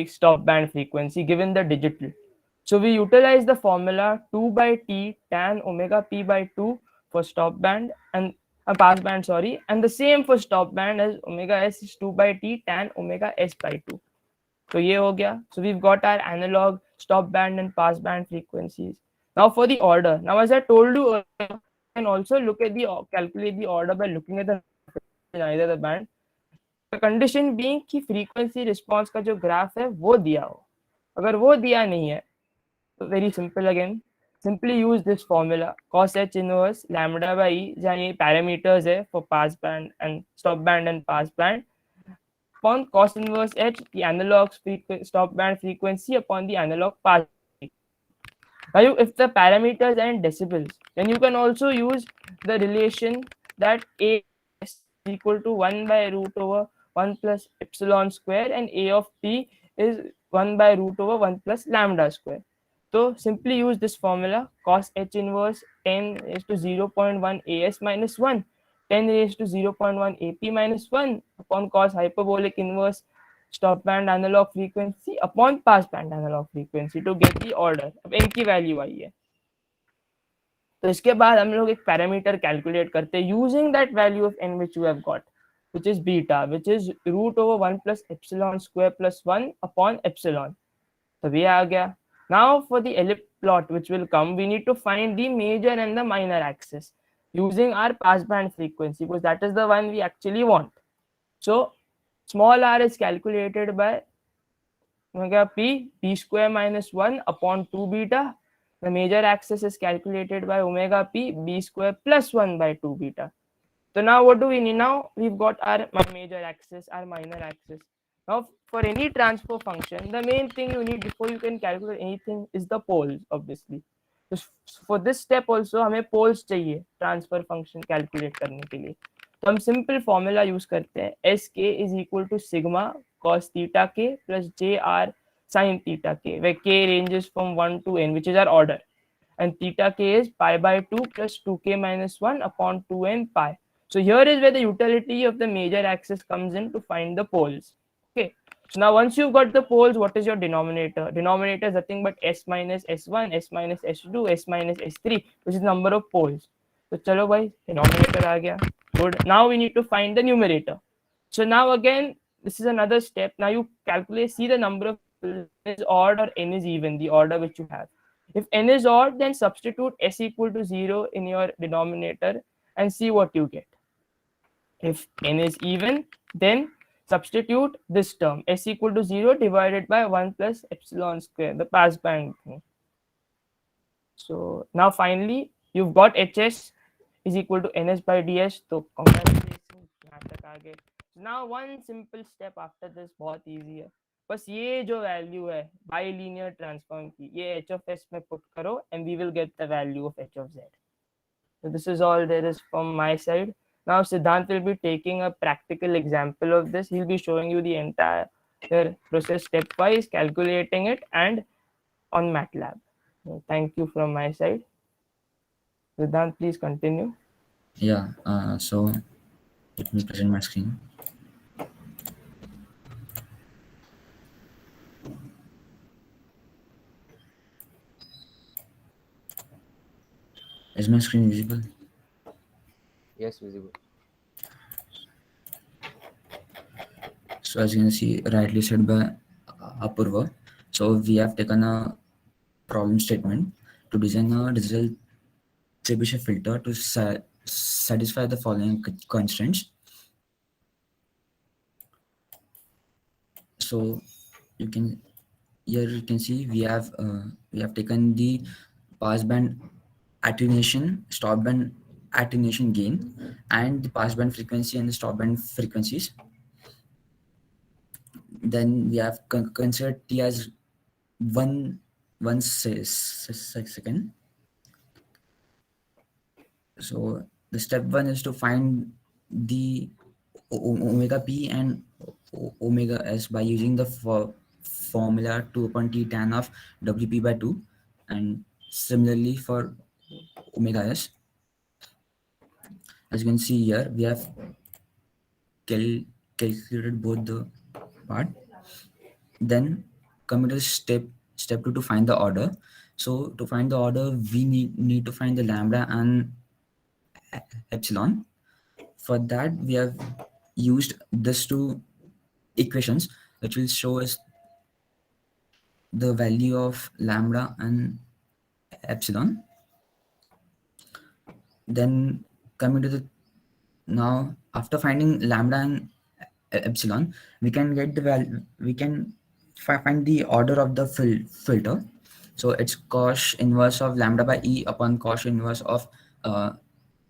stop band frequency given the digital. So we utilize the formula 2 by T tan omega p by 2 for stop band and pass band, sorry, and the same for stop band as omega s is 2 by T tan omega s by 2. So ये हो गया. So we've got our analog stop band and pass band frequencies. Now for the order. Now as I told you earlier, you can also look at the calculate the order by looking at the either the band. The condition being कि frequency response का जो graph है वो दिया हो. अगर वो दिया नहीं है तो very simple again. Simply use this formula cos h inverse lambda by e, जहाँ ये parameters है for pass band and stop band and pass band, upon cos inverse h the analog stop band frequency upon the analog pass. Now if the parameters are in decibels, then you can also use the relation that a is equal to 1 by root over 1 plus epsilon square and a of t is 1 by root over 1 plus lambda square. So simply use this formula cos h inverse 10 raised to 0.1 as minus 1, 10 raised to 0.1 ap minus 1 upon cos hyperbolic inverse stop band analog frequency upon pass band analog frequency to get the order. अब n की value आई है तो इसके बाद हम लोग एक parameter calculate करते हैं using that value of n which you have got, which is beta, which is root over 1 plus epsilon square plus 1 upon epsilon. तो ये आ गया. Now for the ellipse plot which will come, we need to find the major and the minor axis using our passband frequency because that is the one we actually want. So small r is calculated by omega p square minus 1 upon 2 beta. The major axis is calculated by omega p b square plus 1 by 2 beta. So now what do we need? Now we've got our major axis, our minor axis. Now for any transfer function, the main thing you need before you can calculate anything is the poles, obviously. So for this step also हमें poles चाहिए transfer function calculate करने के लिए. तो हम simple formula use करते हैं sk is equal to sigma cos theta k plus jr sin theta k, where k ranges from 1 to n, which is our order, and theta k is pi by 2 plus 2k minus 1 upon 2n pi. So here is where the utility of the major axis comes in to find the poles. Okay. So now once you've got the poles, what is your denominator? Denominator is nothing but s minus s1, s minus s2, s minus s3, which is number of poles. So chalo bhai, denominator aa gaya. Good. Now we need to find the numerator. So now again, this is another step. Now you calculate, see the number of poles is odd or n is even, the order which you have. If n is odd, then substitute s equal to 0 in your denominator and see what you get. If n is even, then substitute this term s equal to 0 divided by 1 plus epsilon square, the passband thing. So now finally you've got hs is equal to ns by ds. So congratulations, यहाँ तक आ गए. Now one simple step after this बहुत easy है. बस ये जो value है bilinear transform की, ये h of s में पुट करो and we will get the value of h of z. So this is all there is from my side. Now Siddhant will be taking a practical example of this. He'll be showing you the entire process stepwise, calculating it, and on MATLAB. So thank you from my side. Siddhant, please continue. Yeah, so let me present my screen. Is my screen visible? Yes, visible. So as you can see, rightly said by Apurva, so we have taken a problem statement to design a digital Chebyshev filter to satisfy the following constraints. So you can here you can see we have taken the passband attenuation, stop band attenuation gain, and the passband frequency and the stop band frequencies. Then we have considered t as one second. So the step one is to find the omega p and omega s by using the formula 2 upon t tan of wp by 2, and similarly for omega s. As you can see here, we have calculated both the part. Then coming to step 2 to find the order. So to find the order, we need to find the lambda and epsilon. For that, we have used these two equations, which will show us the value of lambda and epsilon. Then coming to the now, after finding lambda and epsilon, we can get the value. We can find the order of the filter. So it's cos inverse of lambda by e upon cos inverse of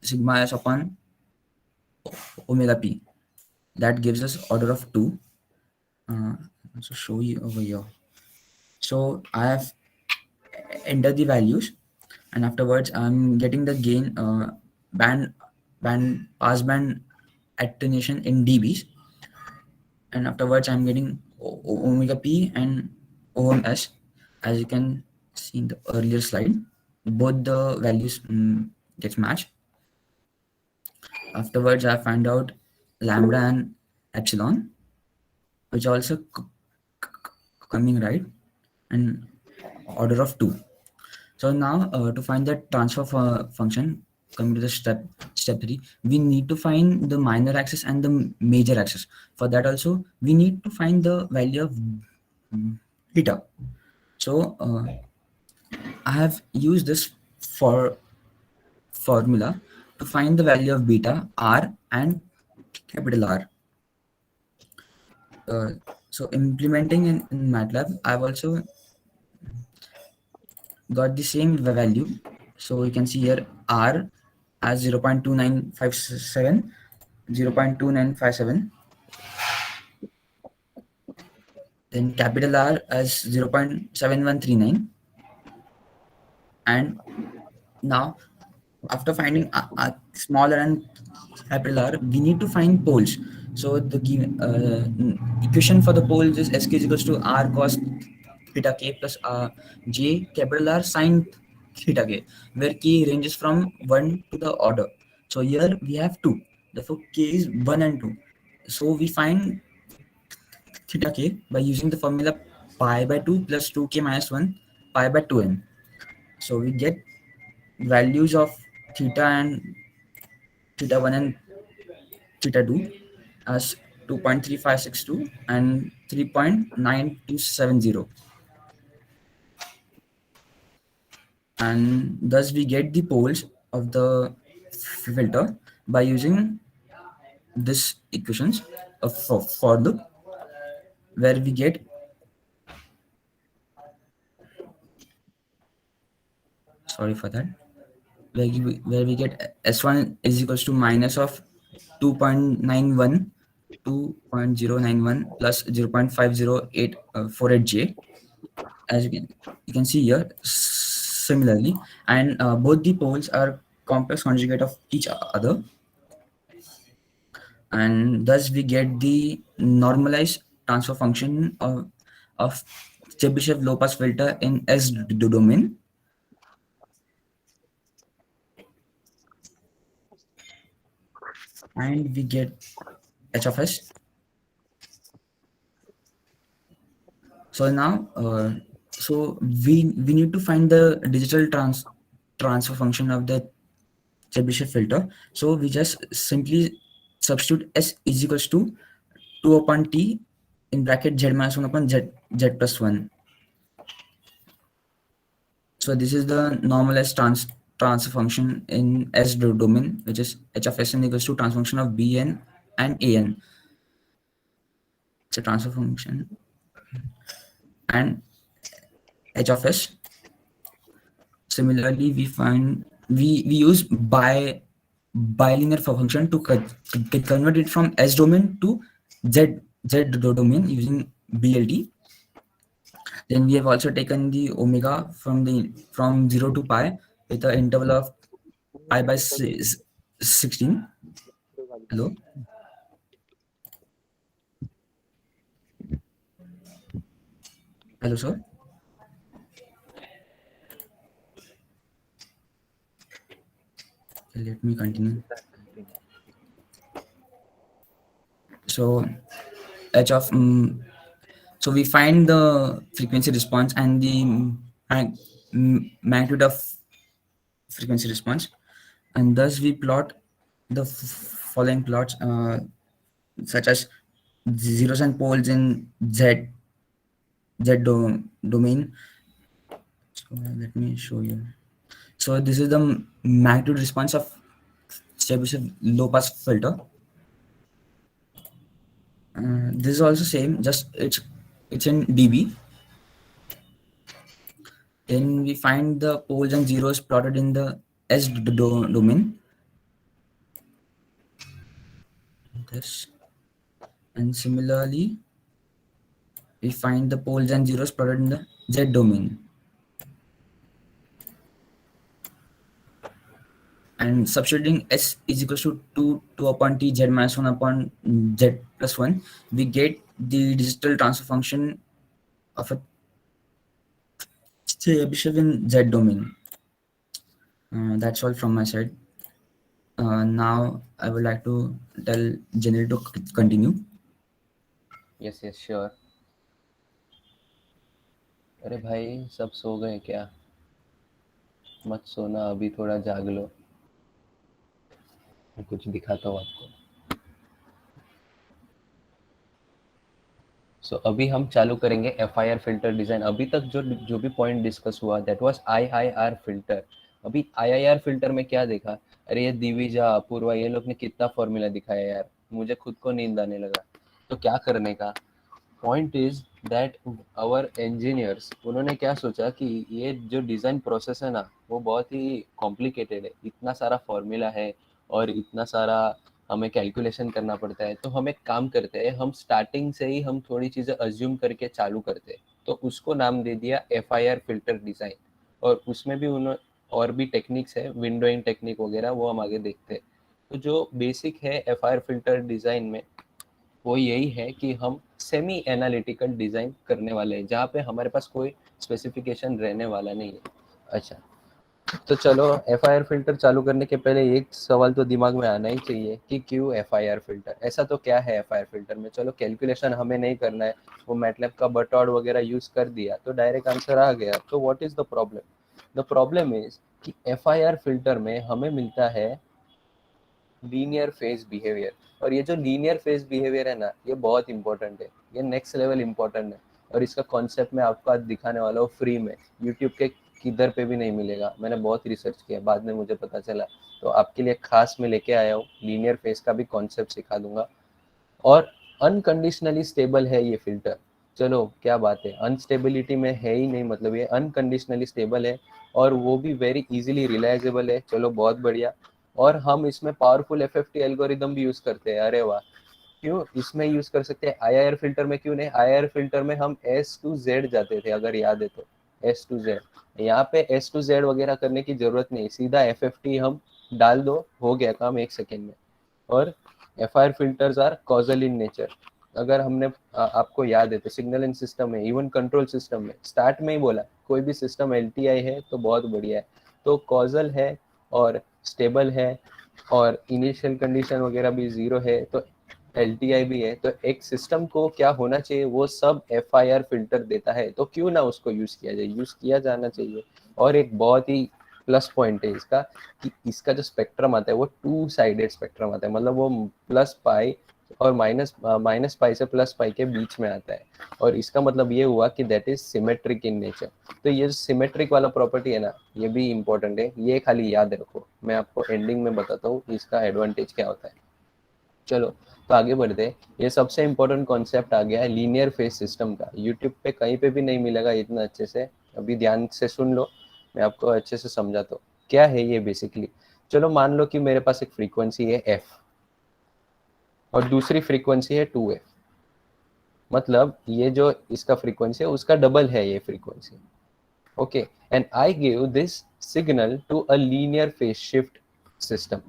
sigma s upon omega p. That gives us order of 2. So show you over here. So I have entered the values, and afterwards I'm getting the gain band passband attenuation in dBs, and afterwards I'm getting omega p and OMS. As you can see in the earlier slide, both the values gets matched. Afterwards I find out lambda and epsilon, which also coming right, and order of 2. So now to find the transfer function, coming to the step 3, we need to find the minor axis and the major axis. For that also, we need to find the value of beta. So I have used this formula to find the value of beta, R, and capital R. So implementing in MATLAB, I've also got the same value. So you can see here R as 0.2957, 0.2957. Then capital R as 0.7139. And now, after finding a smaller and capital R, we need to find poles. So the equation for the poles is SK is equals to R cos theta k plus J capital R sin theta k, where k ranges from 1 to the order. So here we have 2. Therefore, k is 1 and 2. So we find theta k by using the formula pi by 2 plus 2k minus 1 pi by 2n. So we get values of theta and theta 1 and theta 2 as 2.3562 and 3.9270. And thus we get the poles of the filter by using this equations of for loop, where we get sorry for that, where we get S1 is equals to minus of 2.91 2.091 plus 0.50848J, as you can see here. Similarly, and both the poles are complex conjugate of each other, and thus we get the normalized transfer function of Chebyshev low pass filter in S domain. And we get H of S. So now, so we need to find the digital transfer function of the Chebyshev filter. So we just simply substitute S is equals to 2 upon T in bracket Z minus 1 upon Z plus 1. So this is the normalized transfer function in S domain, which is H of S n equals to transfer function of Bn and An. It's a transfer function. And H of S. Similarly, we find we use bilinear function to convert it from S domain to Z domain using BLT. Then we have also taken the omega from 0 to pi with an interval of pi by 16. Hello. Hello, sir. Let me continue. So h of so we find the frequency response and the magnitude of frequency response, and thus we plot the following plots, such as zeros and poles in domain. So let me show you. So this is the magnitude response of Chebyshev low pass filter. This is also same, just it's in dB. Then we find the poles and zeros plotted in the S domain. This, and similarly we find the poles and zeros plotted in the Z domain. And substituting S is equals to 2 upon T Z minus 1 upon Z plus 1, we get the digital transfer function of a Chebyshev in Z domain. That's all from my side. Now I would like to tell Janil to continue. Yes yes sure. अरे भाई सब सो गए क्या? मत सोना, अभी थोड़ा जाग लो, मैं कुछ दिखाता हूँ आपको। सो अभी हम चालू करेंगे FIR फिल्टर डिजाइन। अभी तक जो भी पॉइंट डिस्कस हुआ दैट वाज IIR फिल्टर। अभी IIR फिल्टर में क्या देखा? अरे ये दिविजा अपूर्वा ये लोग ने कितना फॉर्मूला दिखाया यार, मुझे खुद को नींद आने लगा। तो क्या करने का point is that our engineers उन्होंने क्या सोचा कि ये जो डिज़ाइन प्रोसेस है ना वो बहुत ही कॉम्प्लिकेटेड है, इतना सारा फॉर्मूला है और इतना सारा हमें कैलकुलेशन करना पड़ता है। तो हम एक काम करते हैं, हम स्टार्टिंग से ही हम थोड़ी चीज़ें अज्यूम करके चालू करते हैं। तो उसको नाम दे दिया FIR फिल्टर डिज़ाइन, और उसमें भी उन्होंने और भी टेक्निक्स है, विंडोइंग टेक्निक वगैरह, वो हम आगे देखते हैं। तो जो बेसिक है FIR फिल्टर डिज़ाइन में वो यही है कि हम सेमी एनालिटिकल डिज़ाइन करने वाले हैं, जहाँ पे हमारे पास कोई स्पेसिफिकेशन रहने वाला नहीं है। अच्छा, तो चलो FIR फिल्टर चालू करने के पहले एक सवाल तो दिमाग में आना ही चाहिए कि क्यों FIR फिल्टर, ऐसा तो क्या है FIR फिल्टर में। चलो कैलकुलेशन हमें नहीं करना है, वो मैटलैब का बटॉड वगैरह यूज कर दिया तो डायरेक्ट आंसर आ गया। तो what is the problem? The problem is कि FIR फिल्टर में हमें मिलता है लीनियर फेज बिहेवियर, और ये जो लीनियर फेज बिहेवियर है ना ये बहुत इंपॉर्टेंट है, ये नेक्स्ट लेवल इंपॉर्टेंट है। और इसका कॉन्सेप्ट मैं आपको आज दिखाने वाला हूँ फ्री में, यूट्यूब के किधर पे भी नहीं मिलेगा। मैंने बहुत रिसर्च किया, बाद में मुझे पता चला, तो आपके लिए खास मैं लेके आया हूँ। लीनियर फेज का भी कॉन्सेप्ट सिखा दूंगा। और अनकंडीशनली स्टेबल है ये फिल्टर। चलो क्या बात है, अनस्टेबिलिटी में है ही नहीं, मतलब ये अनकंडीशनली स्टेबल है और वो भी वेरी इजीली रिलायजेबल है। चलो बहुत बढ़िया। और हम इसमें पावरफुल FFT एल्गोरिदम भी यूज करते हैं। अरे वाह, क्यों इसमें यूज कर सकते हैं, IIR फिल्टर में क्यों नहीं? IIR फिल्टर में हम S to Z जाते थे, अगर याद है तो S to Z। यहाँ पे S to Z वगैरह करने की जरूरत नहीं, सीधा FFT हम डाल दो, हो गया काम 1 सेकेंड में। और FIR filters are causal in nature. अगर हमने आपको याद है तो सिग्नल इन सिस्टम में, इवन कंट्रोल सिस्टम में स्टार्ट में ही बोला कोई भी सिस्टम LTI है तो बहुत बढ़िया है, तो कॉजल है और स्टेबल है और इनिशियल कंडीशन वगैरह भी 0 है तो LTI भी है। तो एक सिस्टम को क्या होना चाहिए वो सब FIR फिल्टर देता है, तो क्यों ना उसको यूज किया जाए, यूज किया जाना चाहिए। और एक बहुत ही प्लस पॉइंट है इसका कि इसका जो स्पेक्ट्रम आता है वो 2 साइडेड स्पेक्ट्रम आता है, मतलब वो प्लस पाई और माइनस पाई से प्लस पाई के बीच में आता है। और इसका मतलब ये हुआ कि that is symmetric in nature. तो ये जो सिमेट्रिक वाला प्रॉपर्टी है ना ये भी इंपॉर्टेंट है, ये खाली याद रखो। मैं आपको एंडिंग में बताता हूँ इसका एडवांटेज क्या होता है। चलो तो आगे बढ़ते हैं। ये सबसे इम्पोर्टेंट कॉन्सेप्ट आ गया है लीनियर फेज सिस्टम का, यूट्यूब पे कहीं पे भी नहीं मिलेगा इतना अच्छे से। अभी ध्यान से सुन लो, मैं आपको अच्छे से समझाता हूँ क्या है ये बेसिकली। चलो मान लो कि मेरे पास एक फ्रीक्वेंसी है f और दूसरी फ्रीक्वेंसी है 2f, मतलब ये जो इसका फ्रीक्वेंसी है उसका डबल है ये frequency. Okay, and I give this signal to a linear phase shift system,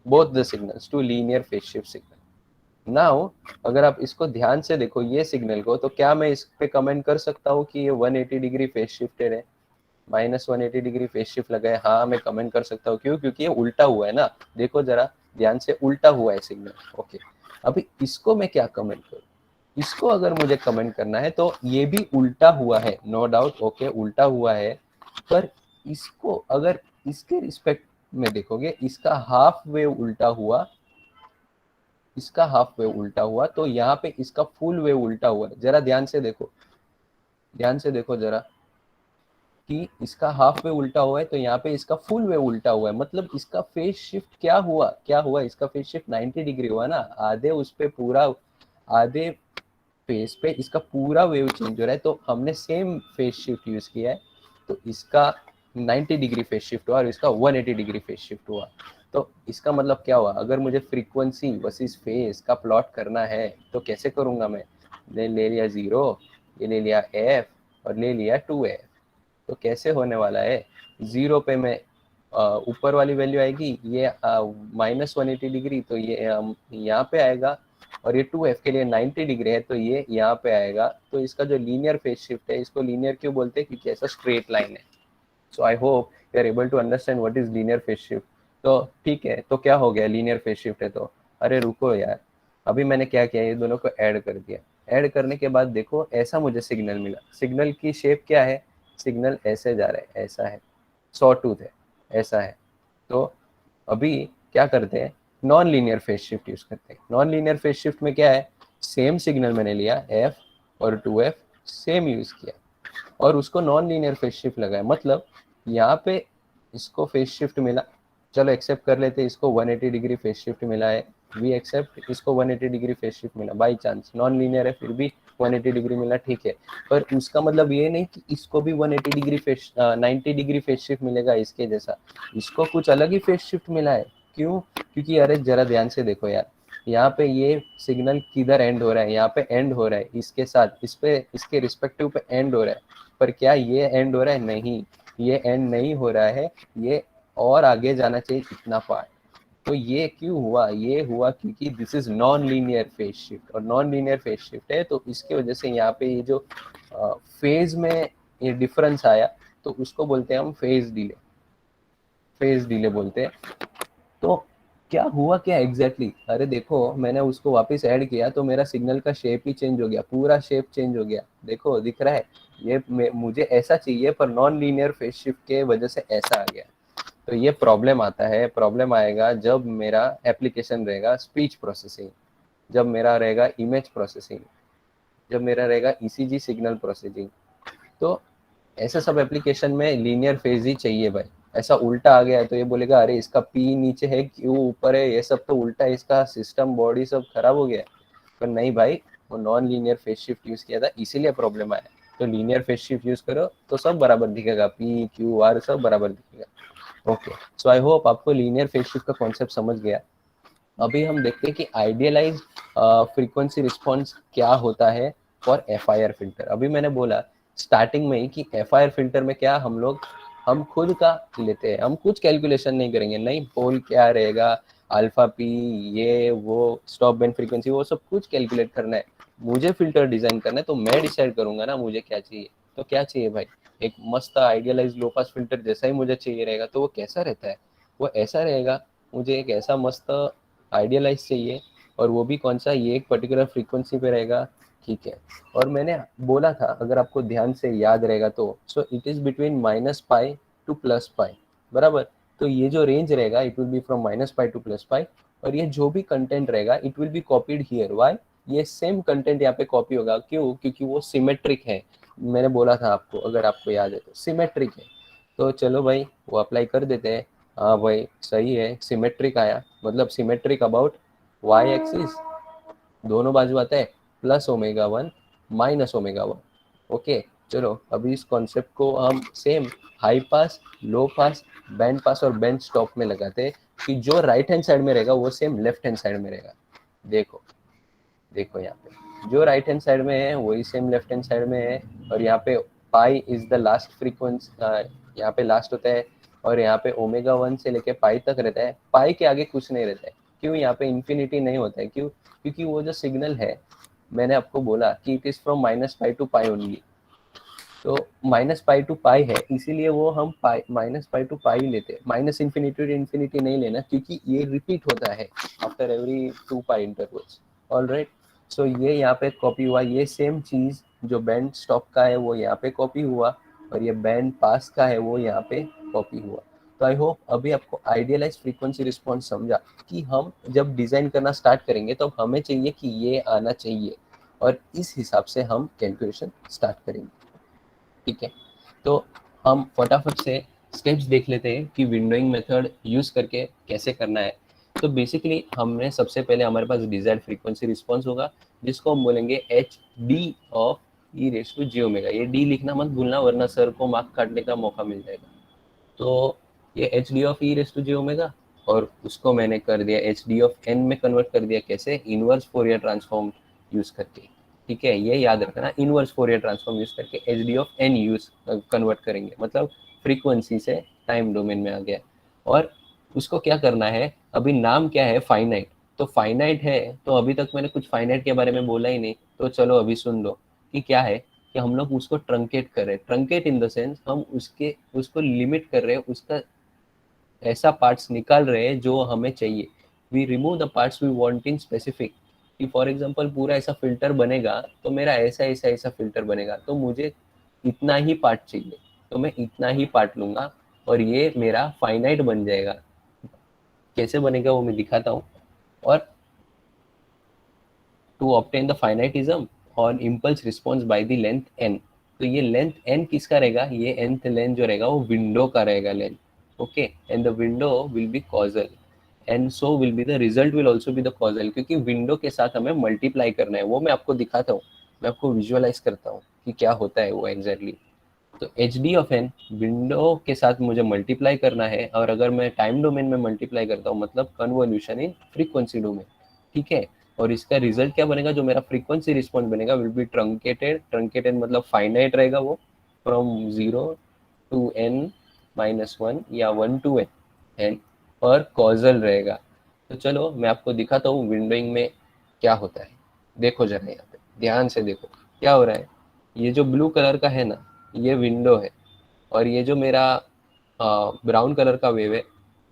both the signals to linear phase shift signal. Now अगर आप इसको ध्यान से देखो ये सिग्नल को, तो क्या मैं इस पे कमेंट कर सकता हूँ कि ये 180 डिग्री फेज शिफ्टेड है, -180 डिग्री फेज शिफ्ट लगा है? हाँ मैं कमेंट कर सकता हूँ। क्यों? क्योंकि ये उल्टा हुआ है ना, देखो जरा ध्यान से, उल्टा हुआ है सिग्नल। ओके, अभी इसको मैं क्या कमेंट करूँ? इसको अगर मुझे कमेंट करना है तो ये भी उल्टा हुआ है, नो डाउट, ओके उल्टा हुआ है, पर इसको अगर इसके रिस्पेक्ट में देखोगे, इसका हाफ वेव उल्टा हुआ, इसका हाफ वेव उल्टा हुआ, तो यहाँ पे इसका फुल वेव उल्टा हुआ है। जरा ध्यान से देखो, ध्यान से देखो जरा कि इसका हाफ वेव उल्टा हुआ है, तो यहाँ पे इसका फुल वेव उल्टा हुआ है। मतलब इसका फेज शिफ्ट क्या हुआ, क्या हुआ? इसका फेज शिफ्ट 90 डिग्री हुआ ना, आधे उस पे पूरा, आधे फेस पे इसका पूरा वेव चेंज हो रहा है। तो हमने सेम फेस शिफ्ट यूज किया है, तो इसका 90 डिग्री फेस शिफ्ट हुआ और इसका 180 डिग्री फेस शिफ्ट हुआ। तो इसका मतलब क्या हुआ? अगर मुझे फ्रीक्वेंसी वर्सेस फेस का प्लॉट करना है तो कैसे करूंगा मैं? ले लिया 0, ये ले लिया f और ले लिया 2f। तो कैसे होने वाला है? 0 पे मैं ऊपर वाली वैल्यू आएगी, ये -180 डिग्री, तो ये यहाँ पे आएगा, और ये 2f के लिए 90 डिग्री है तो ये यहाँ पे आएगा। तो इसका जो लीनियर फेज शिफ्ट है, इसको लीनियर क्यों बोलते हैं? क्योंकि ऐसा स्ट्रेट लाइन है। So I hope you are able to understand what is linear phase shift. तो ठीक है, तो क्या हो गया? लीनियर फेज शिफ्ट है तो, अरे रुको यार, अभी मैंने क्या किया, ये दोनों को ऐड कर दिया। ऐड करने के बाद देखो ऐसा मुझे सिग्नल मिला। सिग्नल की शेप क्या है? सिग्नल ऐसे जा रहा है, ऐसा है, सॉ टूथ है, ऐसा है। तो अभी क्या करते हैं? Non linear phase shift use करते हैं। नॉन लीनियर फेज शिफ्ट में क्या है? सेम सिग्नल मैंने लिया, f और 2f सेम यूज किया और उसको नॉन लीनियर फेज शिफ्ट लगाया। मतलब यहाँ पे इसको फेज शिफ्ट मिला, चलो एक्सेप्ट कर लेते, इसको 180 डिग्री फेज शिफ्ट मिला है, वी एक्सेप्ट, इसको 180 डिग्री फेज शिफ्ट मिला, बाई चांस नॉन लीनियर है फिर भी 180 डिग्री मिला, ठीक है। पर उसका मतलब ये नहीं कि इसको भी 180 degree phase 90 degree phase shift मिलेगा इसके जैसा, इसको कुछ अलग ही फेज शिफ्ट मिला है। क्यों? क्योंकि अरे जरा ध्यान से देखो यार, यहाँ पे ये सिग्नल किधर एंड हो रहा है? यहाँ पे एंड हो रहा है इसके साथ, इस पे, इसके रिस्पेक्टिव पे एंड हो रहा है। पर क्या ये एंड हो रहा है? नहीं, ये एंड नहीं हो रहा है, ये और आगे जाना चाहिए इतना पार्ट। तो ये क्यों हुआ? ये हुआ क्योंकि this is non linear phase shift, और नॉन लीनियर फेज शिफ्ट है तो इसके वजह से यहाँ पे ये जो फेज में ये डिफरेंस आया, तो उसको बोलते हैं हम फेज डिले, फेज डिले बोलते हैं। तो क्या हुआ क्या एग्जैक्टली? अरे देखो, मैंने उसको वापस ऐड किया तो मेरा सिग्नल का शेप ही चेंज हो गया, पूरा शेप चेंज हो गया। देखो दिख रहा है, ये मुझे ऐसा चाहिए पर नॉन लीनियर फेज शिफ्ट के वजह से ऐसा आ गया। तो ये प्रॉब्लम आता है, प्रॉब्लम आएगा जब मेरा एप्लीकेशन रहेगा स्पीच प्रोसेसिंग, जब मेरा रहेगा इमेज प्रोसेसिंग, जब मेरा रहेगा ईसीजी सिग्नल प्रोसेसिंग। तो ऐसे सब एप्लीकेशन में लीनियर फेज ही चाहिए भाई। ऐसा उल्टा आ गया है तो ये बोलेगा अरे इसका पी नीचे है, क्यू ऊपर है, ये सब तो उल्टा है, इसका सिस्टम बॉडी सब खराब हो गया है। पर नहीं भाई, वो non linear phase shift use किया था इसीलिए प्रॉब्लम आया। तो लीनियर फेज शिफ्ट यूज करो तो सब बराबर दिखेगा, पी क्यू आर सब बराबर दिखेगा। ओके, सो आई होप आपको लीनियर फेज शिफ्ट का कॉन्सेप्ट समझ गया। अभी हम देखते हैं कि आइडियलाइज फ्रीक्वेंसी रिस्पॉन्स क्या होता है फॉर एफआईआर फिल्टर। अभी मैंने बोला स्टार्टिंग में ही कि एफआईआर फिल्टर में क्या हम खुद का लेते हैं, हम कुछ कैलकुलेशन नहीं करेंगे, नहीं पोल क्या रहेगा, अल्फा पी, ये वो स्टॉप बैंड फ्रीक्वेंसी, वो सब कुछ कैलकुलेट करना है। मुझे फिल्टर डिजाइन करना है तो मैं डिसाइड करूंगा ना मुझे क्या चाहिए। तो क्या चाहिए भाई? एक मस्त आइडियलाइज लो पास फिल्टर जैसा ही मुझे चाहिए रहेगा। तो वो कैसा रहता है? वो ऐसा रहेगा, मुझे एक ऐसा मस्त आइडियलाइज चाहिए, और वो भी कौन सा? ये एक पर्टिकुलर फ्रीक्वेंसी पे रहेगा, ठीक है। और मैंने बोला था, अगर आपको ध्यान से याद रहेगा तो, so it is between -π to +π, बराबर। तो ये जो रेंज रहेगा it will be from -π to +π, और ये जो भी कंटेंट रहेगा it will be copied here. Why? ये सेम कंटेंट यहाँ पे कॉपी होगा, क्यों? क्योंकि वो सिमेट्रिक है। मैंने बोला था आपको, अगर आपको याद है तो, सिमेट्रिक है। तो चलो भाई वो अप्लाई कर देते हैं। हाँ भाई सही है, सिमेट्रिक आया, मतलब सिमेट्रिक अबाउट वाई एक्सिस, दोनों बाजू आता है +ω1 -ω1। ओके, चलो अभी इस कॉन्सेप्ट को हम सेम हाई पास, लो पास, बैंड पास और बैंड स्टॉप में लगाते हैं कि जो राइट हैंड साइड में रहेगा वो सेम लेफ्ट हैंड साइड में रहेगा। देखो देखो यहाँ पे जो राइट हैंड साइड में है वही सेम लेफ्ट हैंड साइड में है, और यहाँ पे pi is the last frequency, यहाँ पे लास्ट होता है, और यहाँ पे ω1 से लेके पाई तक रहता है, पाई के आगे कुछ नहीं रहता है। क्यों? यहाँ पे इन्फिनिटी नहीं होता है। क्यों? क्योंकि वो जो सिग्नल है, मैंने आपको बोला कि it is from -π to π only. तो माइनस पाई टू पाई है, इसीलिए वो हम पाई माइनस पाई टू पाई लेते हैं, माइनस इन्फिनिटी टू इन्फिनिटी नहीं लेना, क्योंकि ये रिपीट होता है आफ्टर एवरी 2 पाई इंटरवल्स। ऑलराइट, सो ये यहाँ पे कॉपी हुआ, ये सेम चीज जो बैंड स्टॉप का है वो यहाँ पे कॉपी हुआ, और ये बैंड पास का है वो यहाँ पे कॉपी हुआ। तो आई होप अभी आपको आइडियलाइज फ्रीक्वेंसी रिस्पॉन्स समझा कि हम जब डिजाइन करना स्टार्ट करेंगे तो हमें चाहिए कि ये आना चाहिए, और इस हिसाब से हम कैलकुलेशन स्टार्ट करेंगे। ठीक है, तो हम फटाफट से स्टेप्स देख लेते हैं कि विंडोइंग मेथड यूज करके कैसे करना है। तो बेसिकली हमने सबसे पहले हमारे पास डिजायर्ड फ्रीक्वेंसी रिस्पॉन्स होगा, जिसको हम बोलेंगे H D of E raise to G omega. ये डी लिखना मत भूलना, वरना सर को मार्क काटने का मौका मिल जाएगा। तो ये H D of E raise to G omega, और उसको मैंने कर दिया एच डी ऑफ एन में कन्वर्ट कर दिया, कैसे? इनवर्स फोरियर ट्रांसफॉर्म यूज करके। ठीक है, ये याद रखना, इनवर्स फोरियर ट्रांसफॉर्म यूज करके H D of N use convert करेंगे, मतलब फ्रीक्वेंसी से टाइम डोमेन में आ गया। और उसको क्या करना है, अभी नाम क्या है? फाइनाइट। तो फाइनाइट है, तो अभी तक मैंने कुछ फाइनाइट के बारे में बोला ही नहीं, तो चलो अभी सुन लो कि क्या है, कि हम लोग उसको ट्रंकेट कर रहे हैं। ट्रंकेट इन द सेंस हम उसको लिमिट कर रहे हैं, उसका ऐसा पार्ट्स निकाल रहे हैं जो हमें चाहिए। We remove the parts we want in specific, कि फॉर एग्जांपल पूरा ऐसा फिल्टर बनेगा तो मेरा ऐसा ऐसा ऐसा फिल्टर बनेगा, तो मुझे इतना ही पार्ट चाहिए, तो मैं इतना ही पार्ट लूंगा और ये मेरा फाइनाइट बन जाएगा। कैसे बनेगा वो मैं दिखाता हूँ। और टू ऑब्टेन द फाइनाइटिज्म और impulse response by the length n, तो ये लेंथ n किसका रहेगा? ये nth लेंथ जो रहेगा वो विंडो का रहेगा length. Okay, and the window will be causal, and so will be the result will also be the causal, क्योंकि विंडो के साथ हमें मल्टीप्लाई करना है। वो मैं आपको दिखाता हूँ, मैं आपको विजुअलाइज करता हूँ कि क्या होता है वो एग्जैक्टली। तो H D of N window के साथ मुझे मल्टीप्लाई करना है, और अगर मैं टाइम डोमेन में मल्टीप्लाई करता हूँ मतलब कन्वोल्यूशन इन फ्रीक्वेंसी डोमेन। ठीक है, और इसका रिजल्ट क्या बनेगा? जो मेरा फ्रीक्वेंसी रिस्पॉन्स बनेगा विल बी ट्रंकेटेड। ट्रंकेटेड मतलब फाइनाइट रहेगा वो, फ्रॉम 0 टू n माइनस 1 या 1 टू n, और कॉजल रहेगा। तो चलो मैं आपको दिखाता हूँ विंडोइंग में क्या होता है। देखो जरा यहाँ पे ध्यान से देखो क्या हो रहा है। ये जो ब्लू कलर का है ना, ये विंडो है, और ये जो मेरा ब्राउन कलर का वेव है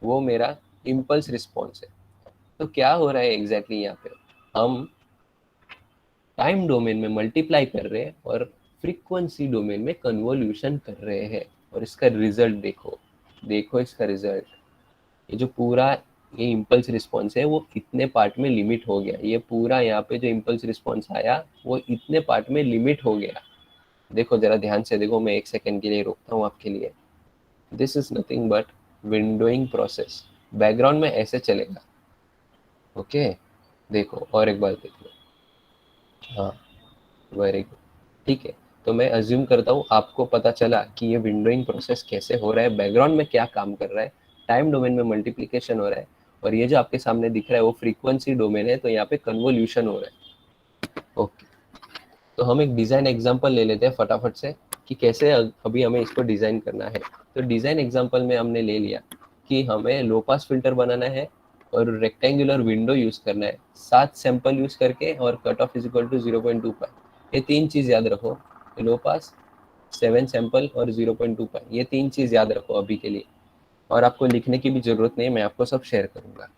वो मेरा इम्पल्स रिस्पॉन्स है। तो क्या हो रहा है एग्जैक्टली यहाँ पे, हम टाइम डोमेन में मल्टीप्लाई कर रहे हैं और फ्रीक्वेंसी डोमेन में कन्वोल्यूशन कर रहे हैं, और इसका रिजल्ट देखो, देखो इसका रिजल्ट। ये जो पूरा ये इम्पल्स रिस्पॉन्स है वो कितने पार्ट में लिमिट हो गया, ये पूरा यहाँ पे जो इम्पल्स रिस्पॉन्स आया वो इतने पार्ट में लिमिट हो गया। देखो जरा ध्यान से देखो, मैं एक सेकेंड के लिए रोकता हूँ आपके लिए। This is nothing but windowing process, background में ऐसे चलेगा। ओके, देखो और एक बार देख लो। हाँ, वेरी गुड। ठीक है, तो मैं अज्यूम करता हूँ आपको पता चला कि ये विंडोइंग प्रोसेस कैसे हो रहा है, बैकग्राउंड में क्या काम कर रहा है। टाइम डोमेन में मल्टीप्लिकेशन हो रहा है, और ये जो आपके सामने दिख रहा है वो फ्रीक्वेंसी डोमेन है, तो यहाँ पे कन्वोल्यूशन हो रहा है। ओके, तो हम एक डिज़ाइन एग्जांपल ले लेते हैं फटाफट से कि कैसे अभी हमें इसको डिज़ाइन करना है। तो डिज़ाइन एग्जांपल में हमने ले लिया कि हमें लो पास फिल्टर बनाना है और रेक्टेंगुलर विंडो यूज़ करना है 7 सैंपल यूज़ करके, और cut off is equal to 0.25। ये 3 चीज़ याद रखो, लो पास, 7 सैंपल और 0.25, ये 3 चीज़ याद रखो अभी के लिए, और आपको लिखने की भी ज़रूरत नहीं है, मैं आपको सब शेयर करूँगा।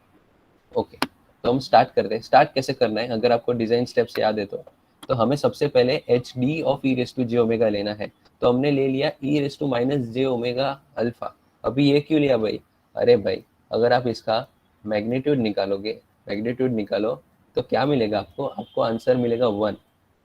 ओके, तो हम स्टार्ट करते हैं। स्टार्ट कैसे करना है, अगर आपको डिज़ाइन स्टेप्स याद है तो हमें सबसे पहले H D of E raise to J omega लेना है। तो हमने ले लिया E raise to minus J omega alpha. अभी ये क्यों लिया भाई? अरे भाई, अगर आप इसका मैग्नीट्यूड निकालोगे, मैग्नीट्यूड निकालो तो क्या मिलेगा आपको? आपको आंसर मिलेगा 1।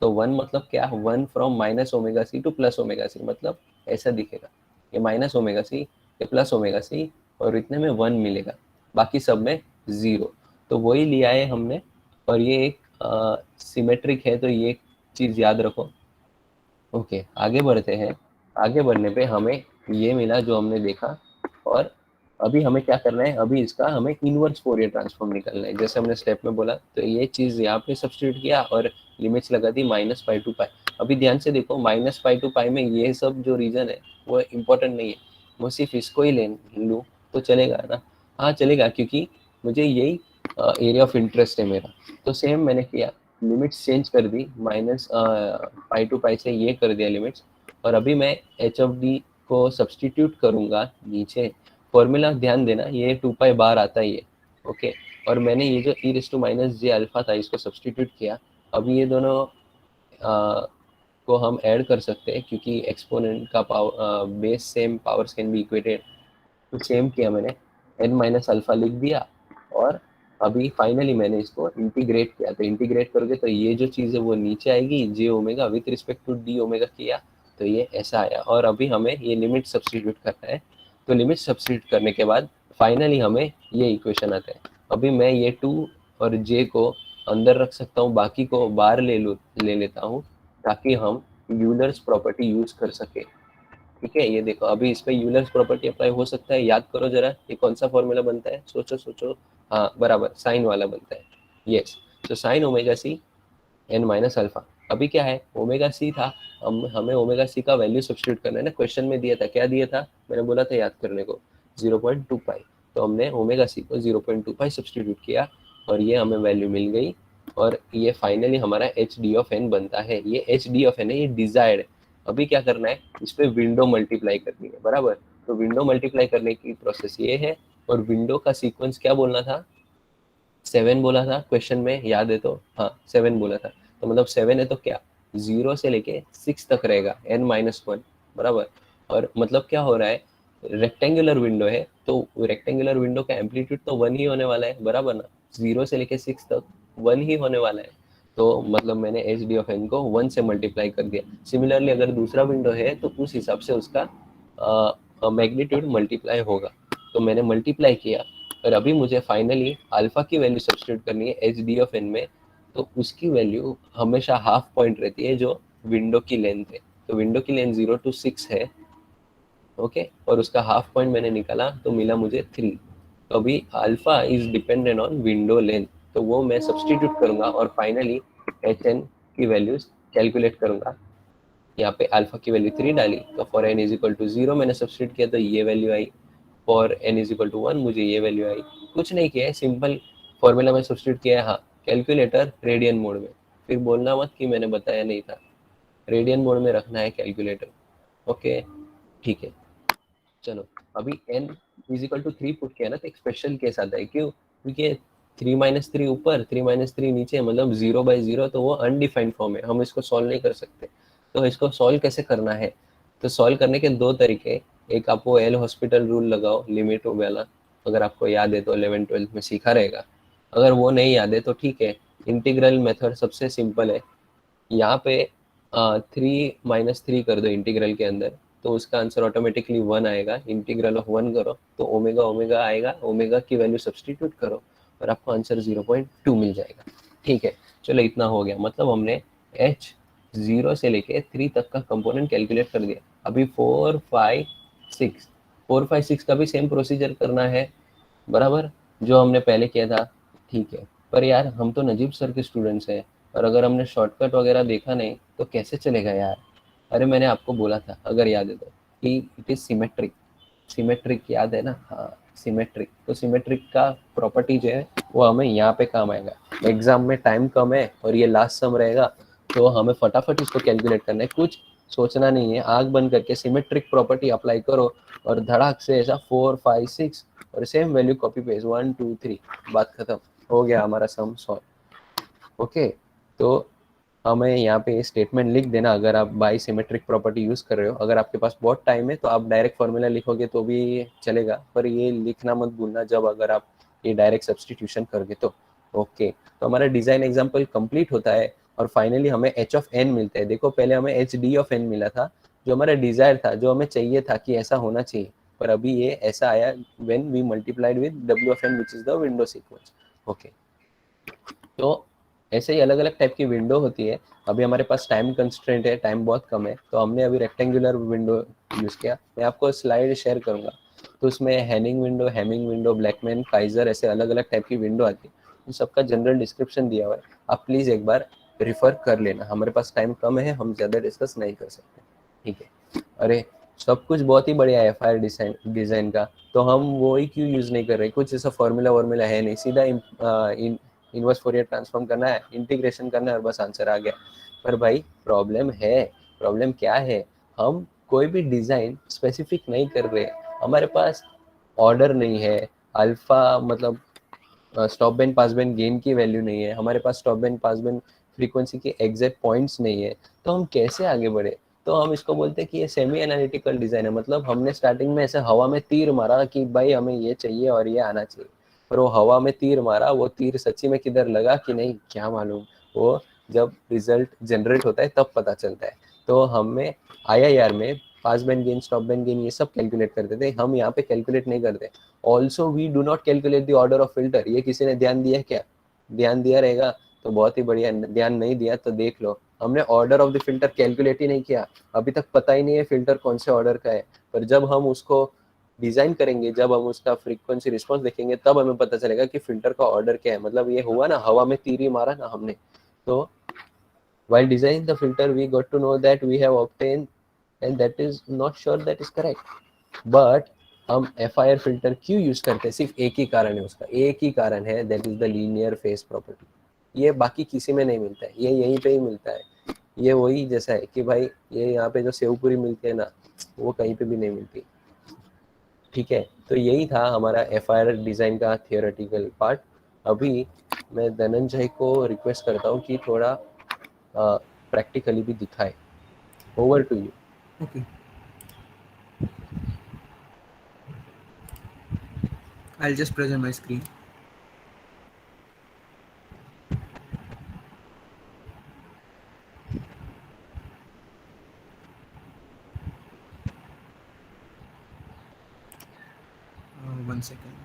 तो 1 मतलब क्या? 1 from minus omega C to plus omega C, मतलब ऐसा दिखेगा, ये माइनस ओमेगा सी, ये प्लस ओमेगा सी, और इतने में 1 मिलेगा, बाकी सब में 0। तो वही लिया है हमने, और ये एक सिमेट्रिक है, तो ये चीज़ याद रखो। ओके, आगे बढ़ते हैं। आगे बढ़ने पे हमें ये मिला जो हमने देखा, और अभी हमें क्या करना है, अभी इसका हमें इनवर्स फोरियर ट्रांसफॉर्म निकालना है, जैसे हमने स्टेप में बोला। तो ये चीज़ यहाँ पे सब्स्टिट्यूट किया और लिमिट्स लगा दी माइनस पाई टू पाई। अभी ध्यान से देखो, माइनस पाई टू पाई में ये सब जो रीजन है वो इम्पोर्टेंट नहीं है, मैं सिर्फ इसको ही ले लूँ तो चलेगा ना? हाँ चलेगा, क्योंकि मुझे यही एरिया ऑफ इंटरेस्ट है मेरा। तो सेम मैंने किया, लिमिट्स चेंज कर दी, माइनस पाई टू पाई से ये कर दिया लिमिट्स, और अभी मैं एच ऑफ डी को सब्सटीट्यूट करूंगा नीचे, फॉर्मूला ध्यान देना ये 2 पाई बार आता ही है, ओके। और मैंने ये जो E raise to minus J alpha था इसको सब्सटीट्यूट किया। अभी ये दोनों को हम ऐड कर सकते हैं क्योंकि एक्सपोनेंट का power base same powers can be equated, तो सेम किया मैंने, n माइनस अल्फा लिख दिया। और अभी फाइनली मैंने इसको इंटीग्रेट किया, तो इंटीग्रेट करोगे तो ये जो चीज़ है वो नीचे आएगी, J omega with respect to D omega किया तो ये ऐसा आया। और अभी हमें ये लिमिट सब्सटीट्यूट करना है, तो लिमिट सब्सटीट्यूट करने के बाद फाइनली हमें ये इक्वेशन आता है। अभी मैं ये 2 और जे को अंदर रख सकता हूँ, बाकी को बाहर ले लेता हूँ ताकि हम यूलर्स प्रॉपर्टी यूज कर सके, ठीक है। ये देखो अभी इस पे यूलर्स प्रॉपर्टी अप्लाई हो सकता है, याद करो जरा ये कौन सा फॉर्मूला बनता है, सोचो सोचो, हाँ बराबर साइन वाला बनता है, यस। तो sine omega C N minus alpha, अभी क्या है ओमेगा सी था, हमें ओमेगा सी का वैल्यू सब्सटीट्यूट करना है ना, क्वेश्चन में दिया था, क्या दिया था मैंने बोला था याद करने को 0.2 पाई, तो हमने ओमेगा सी को 0.2 पाई सब्सटीट्यूट किया और ये हमें वैल्यू मिल गई। और ये फाइनली हमारा एच डी ऑफ एन बनता है, ये एच डी ऑफ एन है, ये डिजायर्ड है। अभी क्या करना है, इस पे विंडो मल्टीप्लाई करनी है, बराबर। तो विंडो मल्टीप्लाई करने की प्रोसेस ये है, और विंडो का सीक्वेंस क्या बोलना था, 7 बोला था क्वेश्चन में, याद है तो, हाँ 7 बोला था, तो मतलब 7 है तो क्या 0 से लेके 6 तक रहेगा n-1, बराबर। और मतलब क्या हो रहा है, रेक्टेंगुलर विंडो है तो रेक्टेंगुलर विंडो का एम्पलीट्यूड तो 1 ही होने वाला है, बराबर ना, 0 से लेके 6 तक 1 ही होने वाला है, तो मतलब मैंने एच डी ऑफ एन को 1 से मल्टीप्लाई कर दिया। सिमिलरली अगर दूसरा विंडो है तो उस हिसाब से उसका मैग्नीट्यूड मल्टीप्लाई होगा, तो मैंने मल्टीप्लाई किया। और अभी मुझे फाइनली अल्फा की वैल्यू सब्सटीट्यूट करनी है एच डी ऑफ एन में, तो उसकी वैल्यू हमेशा हाफ पॉइंट रहती है जो विंडो की लेंथ है, तो विंडो की लेंथ 0 to 6 है, ओके, और उसका हाफ पॉइंट मैंने निकाला तो मिला मुझे 3। तो अभी alpha is dependent on window length, तो वो मैं सब्सटीट्यूट करूंगा और फाइनली एच एन की वैल्यूज कैलकुलेट करूंगा। यहाँ पे अल्फा की वैल्यू 3 डाली, तो for N is equal to 0 मैंने सब्सटीट्यूट किया तो ये वैल्यू आई, for N is equal to 1 मुझे ये वैल्यू आई। कुछ नहीं किया है, सिंपल फॉर्मूला में सब्सटीट्यूट किया है, हाँ कैलकुलेटर रेडियन मोड में, फिर बोलना मत कि मैंने बताया नहीं था, रेडियन मोड में रखना है कैलकुलेटर, ओके ठीक है। चलो अभी n is equal to 3 put किया ना, तो एक स्पेशल केस आता है, क्यों, क्योंकि 3-3 ऊपर 3-3 नीचे, मतलब 0/0, तो वो अनडिफाइंड फॉर्म है, हम इसको सॉल्व नहीं कर सकते। तो इसको सॉल्व कैसे करना है, तो सॉल्व करने के 2 तरीके, एक आप वो एल हॉस्पिटल रूल लगाओ लिमिट वाला, अगर आपको याद है तो 11th-12th में सीखा रहेगा, अगर वो नहीं याद है तो ठीक है, इंटीग्रल मेथड सबसे सिंपल है। यहाँ पे 3-3 कर दो इंटीग्रल के अंदर, तो उसका आंसर ऑटोमेटिकली 1 आएगा, इंटीग्रल ऑफ 1 करो तो ओमेगा ओमेगा आएगा, ओमेगा की वैल्यू सब्सटीट्यूट करो और आपको आंसर 0.2 मिल जाएगा, ठीक है। चलो इतना हो गया, मतलब हमने h 0 से लेके 3 तक का कंपोनेंट कैलकुलेट कर दिया। अभी 4-5-6 का भी सेम प्रोसीजर करना है, बराबर, जो हमने पहले किया था, ठीक है। पर यार हम तो नजीब सर के स्टूडेंट्स हैं, और अगर हमने शॉर्टकट वगैरह देखा नहीं तो कैसे चलेगा यार। अरे मैंने आपको बोला था अगर याद है तो कि इट इज सिमेट्रिक, सिमेट्रिक याद है ना, हाँ सिमेट्रिक, तो सिमेट्रिक का प्रॉपर्टी जो है वो हमें यहाँ पे काम आएगा। एग्जाम में टाइम कम है और ये लास्ट सम रहेगा, तो हमें फटाफट इसको कैलकुलेट करना है, कुछ सोचना नहीं है, आग बंद करके सिमेट्रिक प्रॉपर्टी अप्लाई करो और धड़ाक से ऐसा 4-5-6 और सेम वैल्यू कॉपी पेस्ट 1-2-3, बात खत्म, हो गया हमारा सम सॉल्व, ओके। तो हमें यहाँ पे स्टेटमेंट लिख देना अगर आप बाई सिमेट्रिक प्रॉपर्टी यूज कर रहे हो, अगर आपके पास बहुत टाइम है तो आप डायरेक्ट फॉर्मूला लिखोगे तो भी चलेगा, पर ये लिखना मत भूलना जब अगर आप ये डायरेक्ट सब्सटीट्यूशन करोगे तो, ओके। तो हमारा डिजाइन एग्जाम्पल कंप्लीट होता है और फाइनली हमें एच ऑफ एन मिलता है। देखो पहले हमें एच डी ऑफ एन मिला था, जो हमारा डिजायर था, जो हमें चाहिए था कि ऐसा होना चाहिए, पर अभी ये ऐसा आया when we multiplied with W of N which is the window sequence, okay. तो ऐसे ही अलग अलग टाइप की विंडो होती है। अभी हमारे पास टाइम कंस्ट्रेंट है, टाइम बहुत कम है, तो हमने अभी रेक्टेंगुलर विंडो यूज किया। मैं आपको स्लाइड शेयर करूंगा, तो उसमें Hanning window, Hamming window, Blackman, Kaiser, ऐसे अलग अलग टाइप की विंडो आती है, इन सबका जनरल डिस्क्रिप्शन दिया हुआ है, आप प्लीज एक बार रिफर कर लेना। हमारे पास टाइम कम है, हम ज्यादा डिस्कस नहीं कर सकते, ठीक है। अरे सब कुछ बहुत ही बढ़िया है FIR डिजाइन का, तो हम वो ही क्यों यूज नहीं कर रहे, कुछ ऐसा फॉर्मूला वॉर्मूला है नहीं, सीधा इनवर्स फोरियर ट्रांसफॉर्म करना है, इंटीग्रेशन करना है और बस आंसर आ गया। पर भाई प्रॉब्लम है, प्रॉब्लम क्या है, हम कोई भी डिजाइन स्पेसिफिक नहीं कर रहे, हमारे पास ऑर्डर नहीं है, अल्फा मतलब stop band pass band gain की वैल्यू नहीं है, हमारे पास stop band pass band frequency के एग्जैक्ट पॉइंट्स नहीं है, तो हम कैसे आगे बढ़े? तो हम इसको बोलते हैं कि ये सेमी एनालिटिकल डिजाइन है। मतलब हमने स्टार्टिंग में ऐसे हवा में तीर मारा कि भाई हमें ये चाहिए और ये आना चाहिए, पर वो हवा में तीर मारा, वो तीर सच्ची में किधर लगा कि नहीं क्या मालूम, वो जब रिजल्ट जनरेट होता है तब पता चलता है। तो हमें आईआईआर में पास band gain, stop band gain ये सब कैलकुलेट करते थे, हम यहाँ पे कैलकुलेट नहीं करते। Also we do not calculate the order of filter. ये किसी ने ध्यान दिया क्या? ध्यान दिया रहेगा तो बहुत ही बढ़िया, ध्यान नहीं दिया तो देख लो, हमने order of the filter calculate ही नहीं किया। अभी तक पता ही नहीं है फिल्टर कौन से ऑर्डर का है, पर जब हम उसको डिजाइन करेंगे, जब हम उसका फ्रीक्वेंसी रिस्पॉन्स देखेंगे, तब हमें पता चलेगा कि फिल्टर का ऑर्डर क्या है। मतलब ये हुआ ना, हवा में तीर ही मारा ना हमने। तो while designing the filter we got to know that we have obtained, and that is not sure that is correct, but हम एफ आई आर फिल्टर क्यों यूज करते हैं? सिर्फ एक ही कारण है, उसका एक ही कारण है, that is the linear phase property. ये बाकी किसी में नहीं मिलता है, ये यहीं पे ही मिलता है। ये वही जैसा है कि भाई ये यहाँ पे जो सेव पूरी मिलती है ना, वो कहीं पे भी नहीं मिलती। ठीक है, तो यही था हमारा एफ आई आर डिजाइन का थियोरेटिकल पार्ट। अभी मैं धनंजय को रिक्वेस्ट करता हूँ कि थोड़ा प्रैक्टिकली भी दिखाए। Over to you. Okay. I'll just present my screen. One second.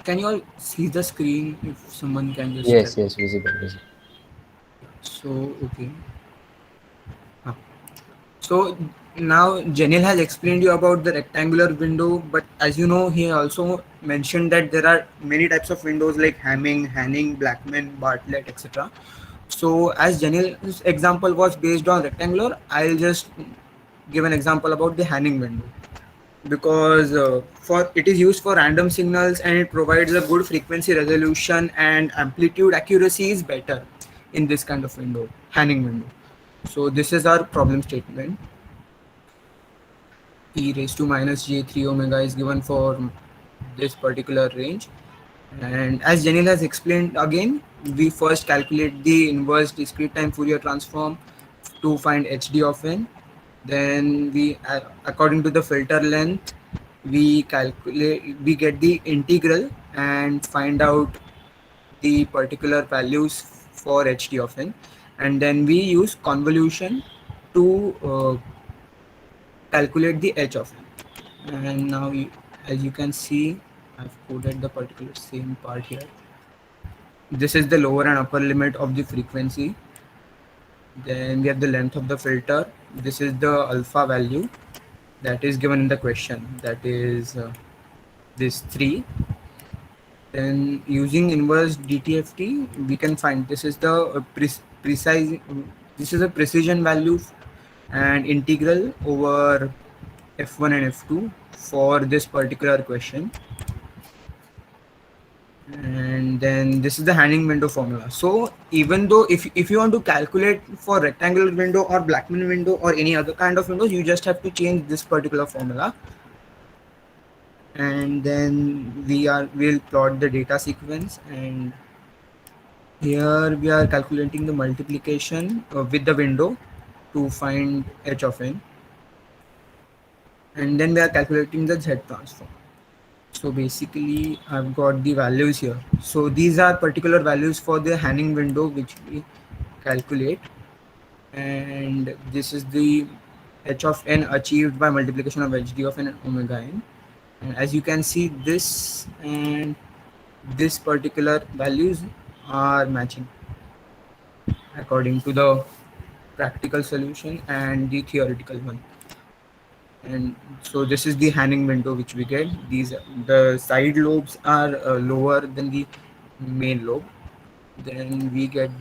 Can you all see the screen? If someone can just yes tell. yes visible. So okay. So now Janil has explained you about the rectangular window, but as you know, he also mentioned that there are many types of windows like Hamming, Hanning, Blackman, Bartlett, etc. So as Janil's example was based on rectangular, I'll just give an example about the Hanning window, because for it is used for random signals and it provides a good frequency resolution and amplitude accuracy is better in this kind of window, Hanning window. So this is our problem statement. E raised to minus j3 omega is given for this particular range. And as Janil has explained again, we first calculate the inverse discrete time Fourier transform to find HD of n. Then we, according to the filter length, we get the integral and find out the particular values for HD of n. And then we use convolution to calculate the h of n. And now as you can see, I've coded the particular same part here. This is the lower and upper limit of the frequency. Then we have the length of the filter. This is the alpha value that is given in the question, that is this 3. Then using inverse DTFT, we can find this is the precise, this is a precision value and integral over f1 and f2 for this particular question. And then this is the Hanning window formula. So even though if you want to calculate for rectangular window or Blackman window or any other kind of windows, you just have to change this particular formula. And then we'll plot the data sequence, and here we are calculating the multiplication with the window to find h of n, and then we are calculating the z transform. So basically I've got the values here. So these are particular values for the Hanning window which we calculate, and this is the h of n achieved by multiplication of hd of n and omega n. And as you can see, this and this particular values are matching according to the practical solution and the theoretical one. And so this is the Hanning window which we get. The side lobes are lower than the main lobe. Then we get,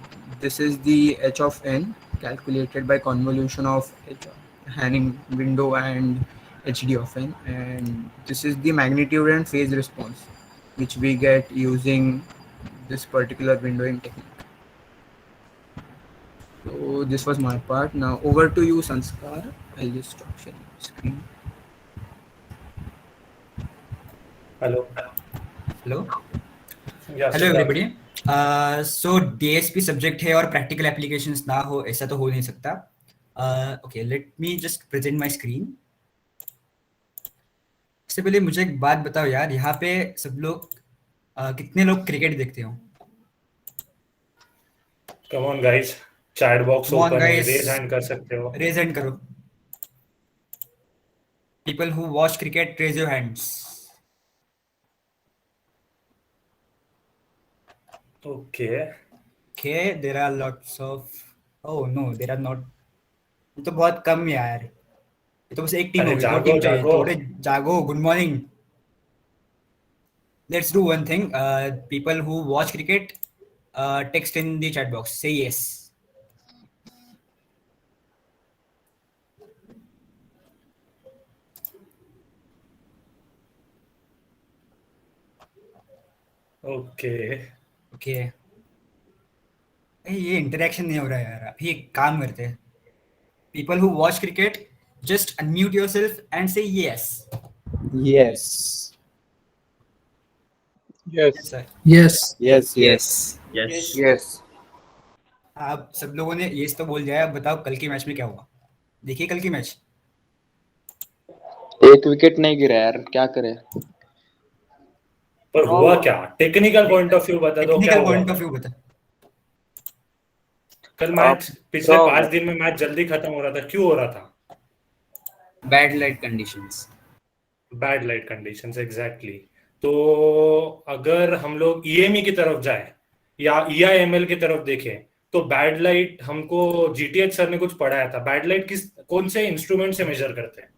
this is the h of n calculated by convolution of Hanning window and hd of n, and this is the magnitude and phase response which we get using this particular windowing technique. So this was my part. Now over to you, Sanskar. I'll just stop sharing my screen. Hello. Hello Yeah, hello Siddharth. Everybody so DSP subject है और practical applications ना हो ऐसा तो हो नहीं सकता. Okay, let me just present my screen. इससे पहले मुझे एक बात बताओ यार, यहाँ पे सब लोग कितने लोग क्रिकेट देखते हो? Come on guys, chat box Come on, open है, guys. raise hand कर सकते हो. रेज हैंड करो. People who watch cricket, raise your hands. Okay. Okay, there are lots of. Oh no, there are not. ये तो बहुत कम यार. ये तो बस एक टीम अरे होगी, दो जागो, टीम चाहिए. जागो. थोड़े जागो. Good morning. Let's do one thing. People who watch cricket, text in the chat box. Say yes. Okay. Okay. ये इंटरेक्शन नहीं हो रहा है यार. अभी एक काम करते हैं. People who watch cricket, just unmute yourself and say yes. Yes. Yes, sir. Yes. Yes. Yes. आप सब लोगों ने ये तो बोल दिया है. अब बताओ कल के मैच में क्या हुआ? देखिए कल की मैच. एक विकेट नहीं गिरा यार, क्या करे? पर हुआ क्या? टेक्निकल पॉइंट ऑफ व्यू बता दो, क्या टेक्निकल हुआ? पॉइंट ऑफ व्यू बता. कल मैच पिछले 5 दिन में मैच जल्दी खत्म हो रहा था. क्यों हो रहा था? Bad light conditions. Bad light conditions, exactly. तो अगर हम लोग ईएमई की तरफ जाए या ईआईएमएल की तरफ देखें तो बैड लाइट हमको जीटीएच सर ने कुछ पढ़ाया था. बैड लाइट कौन से इंस्ट्रूमेंट से मेजर करते हैं?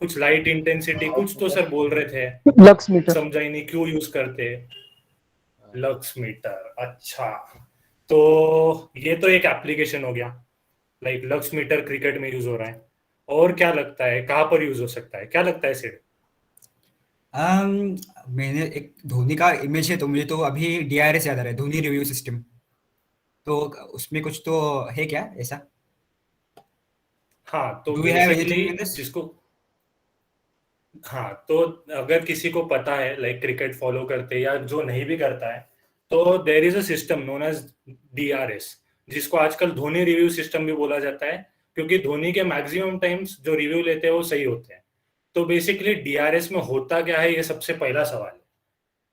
कुछ लाइट इंटेंसिटी कुछ तो सर बोल रहे थे. Lux meter. समझा ही नहीं क्यों यूज करते. Lux meter. अच्छा, तो ये तो एक एप्लीकेशन हो गया. लाइक लक्स मीटर क्रिकेट में यूज हो रहा है. और क्या लगता है कहाँ पर यूज हो सकता है? क्या लगता है सिड? मैंने एक धोनी का इमेज है तो मुझे तो अभी डीआरएस याद आ रहा है, धोनी रिव्यू सिस्टम. तो उसमें कुछ तो है क्या ऐसा? हाँ, तो Do we have basically anything in this? जिसको, हाँ, तो अगर किसी को पता है लाइक क्रिकेट फॉलो करते या जो नहीं भी करता है, तो there is a system known as DRS, जिसको आजकल धोनी रिव्यू सिस्टम भी बोला जाता है, क्योंकि धोनी के मैक्सिमम टाइम्स जो रिव्यू लेते हैं वो सही होते हैं. तो बेसिकली डीआरएस में होता क्या है, ये सबसे पहला सवाल है.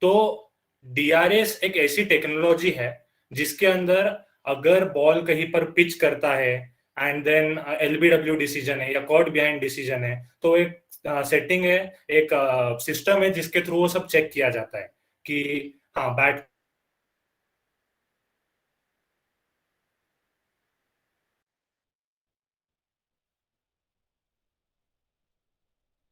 तो डीआरएस एक ऐसी टेक्नोलॉजी है जिसके अंदर अगर बॉल कहीं पर पिच करता है एंड देन एलबीडब्ल्यू डिसीजन है या कॉट बिहाइंड डिसीजन है, तो एक सेटिंग है, एक सिस्टम है जिसके थ्रू वो सब चेक किया जाता है कि हाँ बैट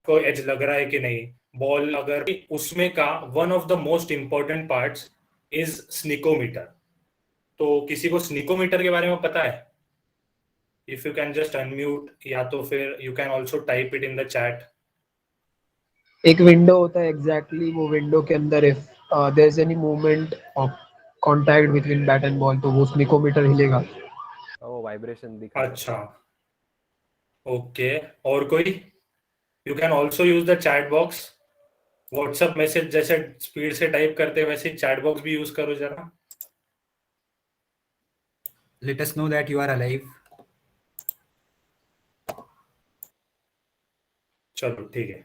को एज लग रहा है कि नहीं, बॉल अगर उसमें का one of the most important parts is snickometer. तो किसी को स्निकोमीटर के बारे में पता है? If you can just unmute, या तो फिर you can also type it in the chat. एक विंडो होता है एग्जैक्टली वो विंडो के अंदर if there is any movement of contact between bat and ball तो वो स्निकोमीटर हिलेगा. वो वाइब्रेशन दिखा. अच्छा, ओके. और कोई? You can also use the chat box. WhatsApp message जैसे स्पीड से टाइप करते वैसे चैट बॉक्स भी यूज करो जरा. Let us know that you are alive. चलो ठीक है.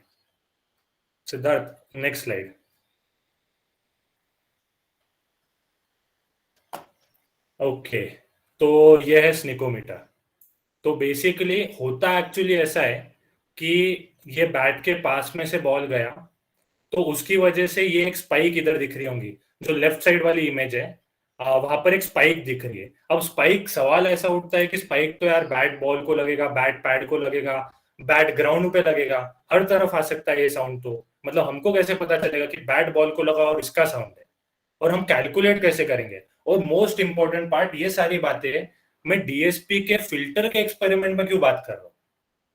Siddharth, next slide. ओके, तो यह है स्निकोमीटर. तो बेसिकली होता एक्चुअली ऐसा है कि ये बैट के पास में से बॉल गया तो उसकी वजह से ये एक स्पाइक इधर दिख रही होंगी, जो लेफ्ट साइड वाली इमेज है वहां पर एक स्पाइक दिख रही है. अब स्पाइक, सवाल ऐसा उठता है कि स्पाइक तो यार बैट बॉल को लगेगा, बैट पैड को लगेगा, बैट ग्राउंड पे लगेगा, हर तरफ आ सकता है ये साउंड. तो मतलब हमको कैसे पता चलेगा कि बैट बॉल को लगा और इसका साउंड है? और हम कैलकुलेट कैसे करेंगे। और मोस्ट इंपॉर्टेंट पार्ट, ये सारी बातें मैं डीएसपी के फिल्टर के एक्सपेरिमेंट में क्यों बात कर रहा हूँ।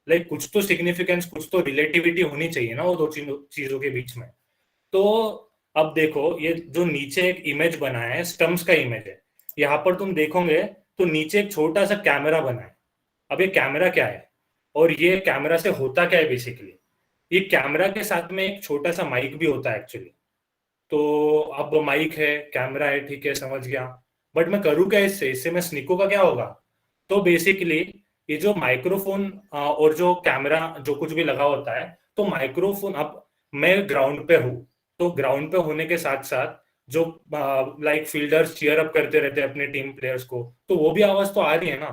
लाइक कुछ तो सिग्निफिकेंस, कुछ तो रिलेटिविटी होनी चाहिए ना वो दो चीजों के बीच में। तो अब देखो, ये जो नीचे एक इमेज बना है, स्टम्प्स का इमेज है, यहाँ पर तुम देखोगे तो नीचे एक छोटा सा कैमरा बना है। अब ये कैमरा क्या है, और ये कैमरा से होता क्या है बेसिकली, ये कैमरा के साथ में एक छोटा सा माइक भी होता है एक्चुअली। तो अब माइक है, कैमरा है, ठीक है, समझ गया। बट मैं करूँ क्या इससे मैं स्निको का क्या होगा। तो बेसिकली ये जो माइक्रोफोन और जो कैमरा जो कुछ भी लगा होता है, तो माइक्रोफोन, अब मैं ग्राउंड पे हूँ, तो ग्राउंड पे होने के साथ साथ जो लाइक फील्डर्स चीयर अप करते रहते हैं अपने टीम प्लेयर्स को, तो वो भी आवाज तो आ रही है ना,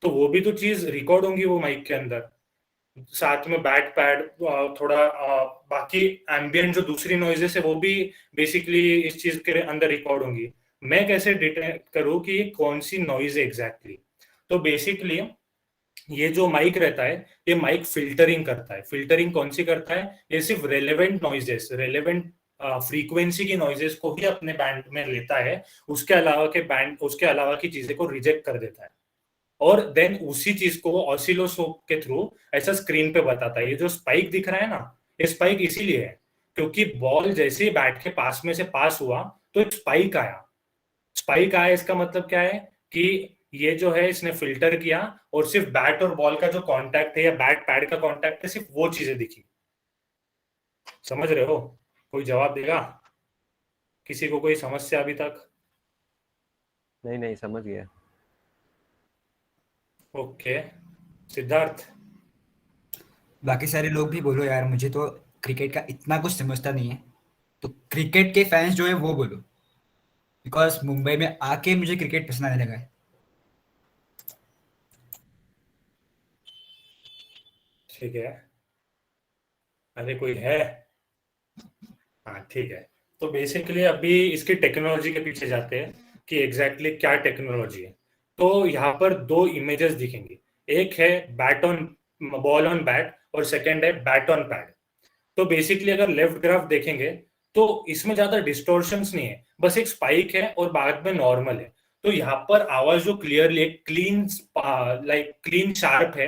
तो वो भी तो चीज रिकॉर्ड होंगी वो माइक के अंदर। साथ में बैक पैड, थोड़ा बाकी एम्बियंट जो दूसरी नॉइजेस है वो भी बेसिकली इस चीज के अंदर रिकॉर्ड होंगी। मैं कैसे डिटेक्ट करूँ कि कौन सी नॉइज है एग्जैक्टली। तो बेसिकली ये जो माइक रहता है, ये माइक फिल्टरिंग करता है। फिल्टरिंग कौन सी करता है, ये सिर्फ रेलेवेंट नॉइजेस, रेलेवेंट फ्रीक्वेंसी की नॉइजेस को ही अपने बैंड में लेता है, उसके अलावा की चीजें को रिजेक्ट कर देता है। और देन उसी चीज को वो ऑसिलोस्कोप के थ्रू ऐसा स्क्रीन पे बताता है। ये जो स्पाइक दिख रहा है ना, ये स्पाइक इसीलिए है क्योंकि बॉल जैसे ही बैट के पास में से पास हुआ तो एक स्पाइक आया। स्पाइक आया इसका मतलब क्या है कि ये जो है इसने फिल्टर किया, और सिर्फ बैट और बॉल का जो कांटेक्ट है या बैट पैड का कांटेक्ट है, सिर्फ वो चीजें दिखी। समझ रहे हो? कोई जवाब देगा? किसी को कोई समस्या अभी तक? नहीं समझ गया। ओके, सिद्धार्थ। बाकी सारे लोग भी बोलो यार, मुझे तो क्रिकेट का इतना कुछ समझता नहीं है, तो क्रिकेट के फैंस जो है वो बोलो, बिकॉज मुंबई में आके मुझे क्रिकेट पसंद आने लगा है। ठीक है, अरे कोई है? हाँ ठीक है। तो बेसिकली अभी इसकी टेक्नोलॉजी के पीछे जाते हैं कि एग्जैक्टली क्या टेक्नोलॉजी है। तो यहाँ पर दो इमेजेस दिखेंगी, एक है bat on ball on bat और सेकंड है बैट ऑन पैड। तो बेसिकली अगर लेफ्ट ग्राफ देखेंगे तो इसमें ज्यादा डिस्टोर्शंस नहीं है, बस एक स्पाइक है और बाद में नॉर्मल है। तो यहाँ पर आवाज जो clearly clean, like clean sharp है,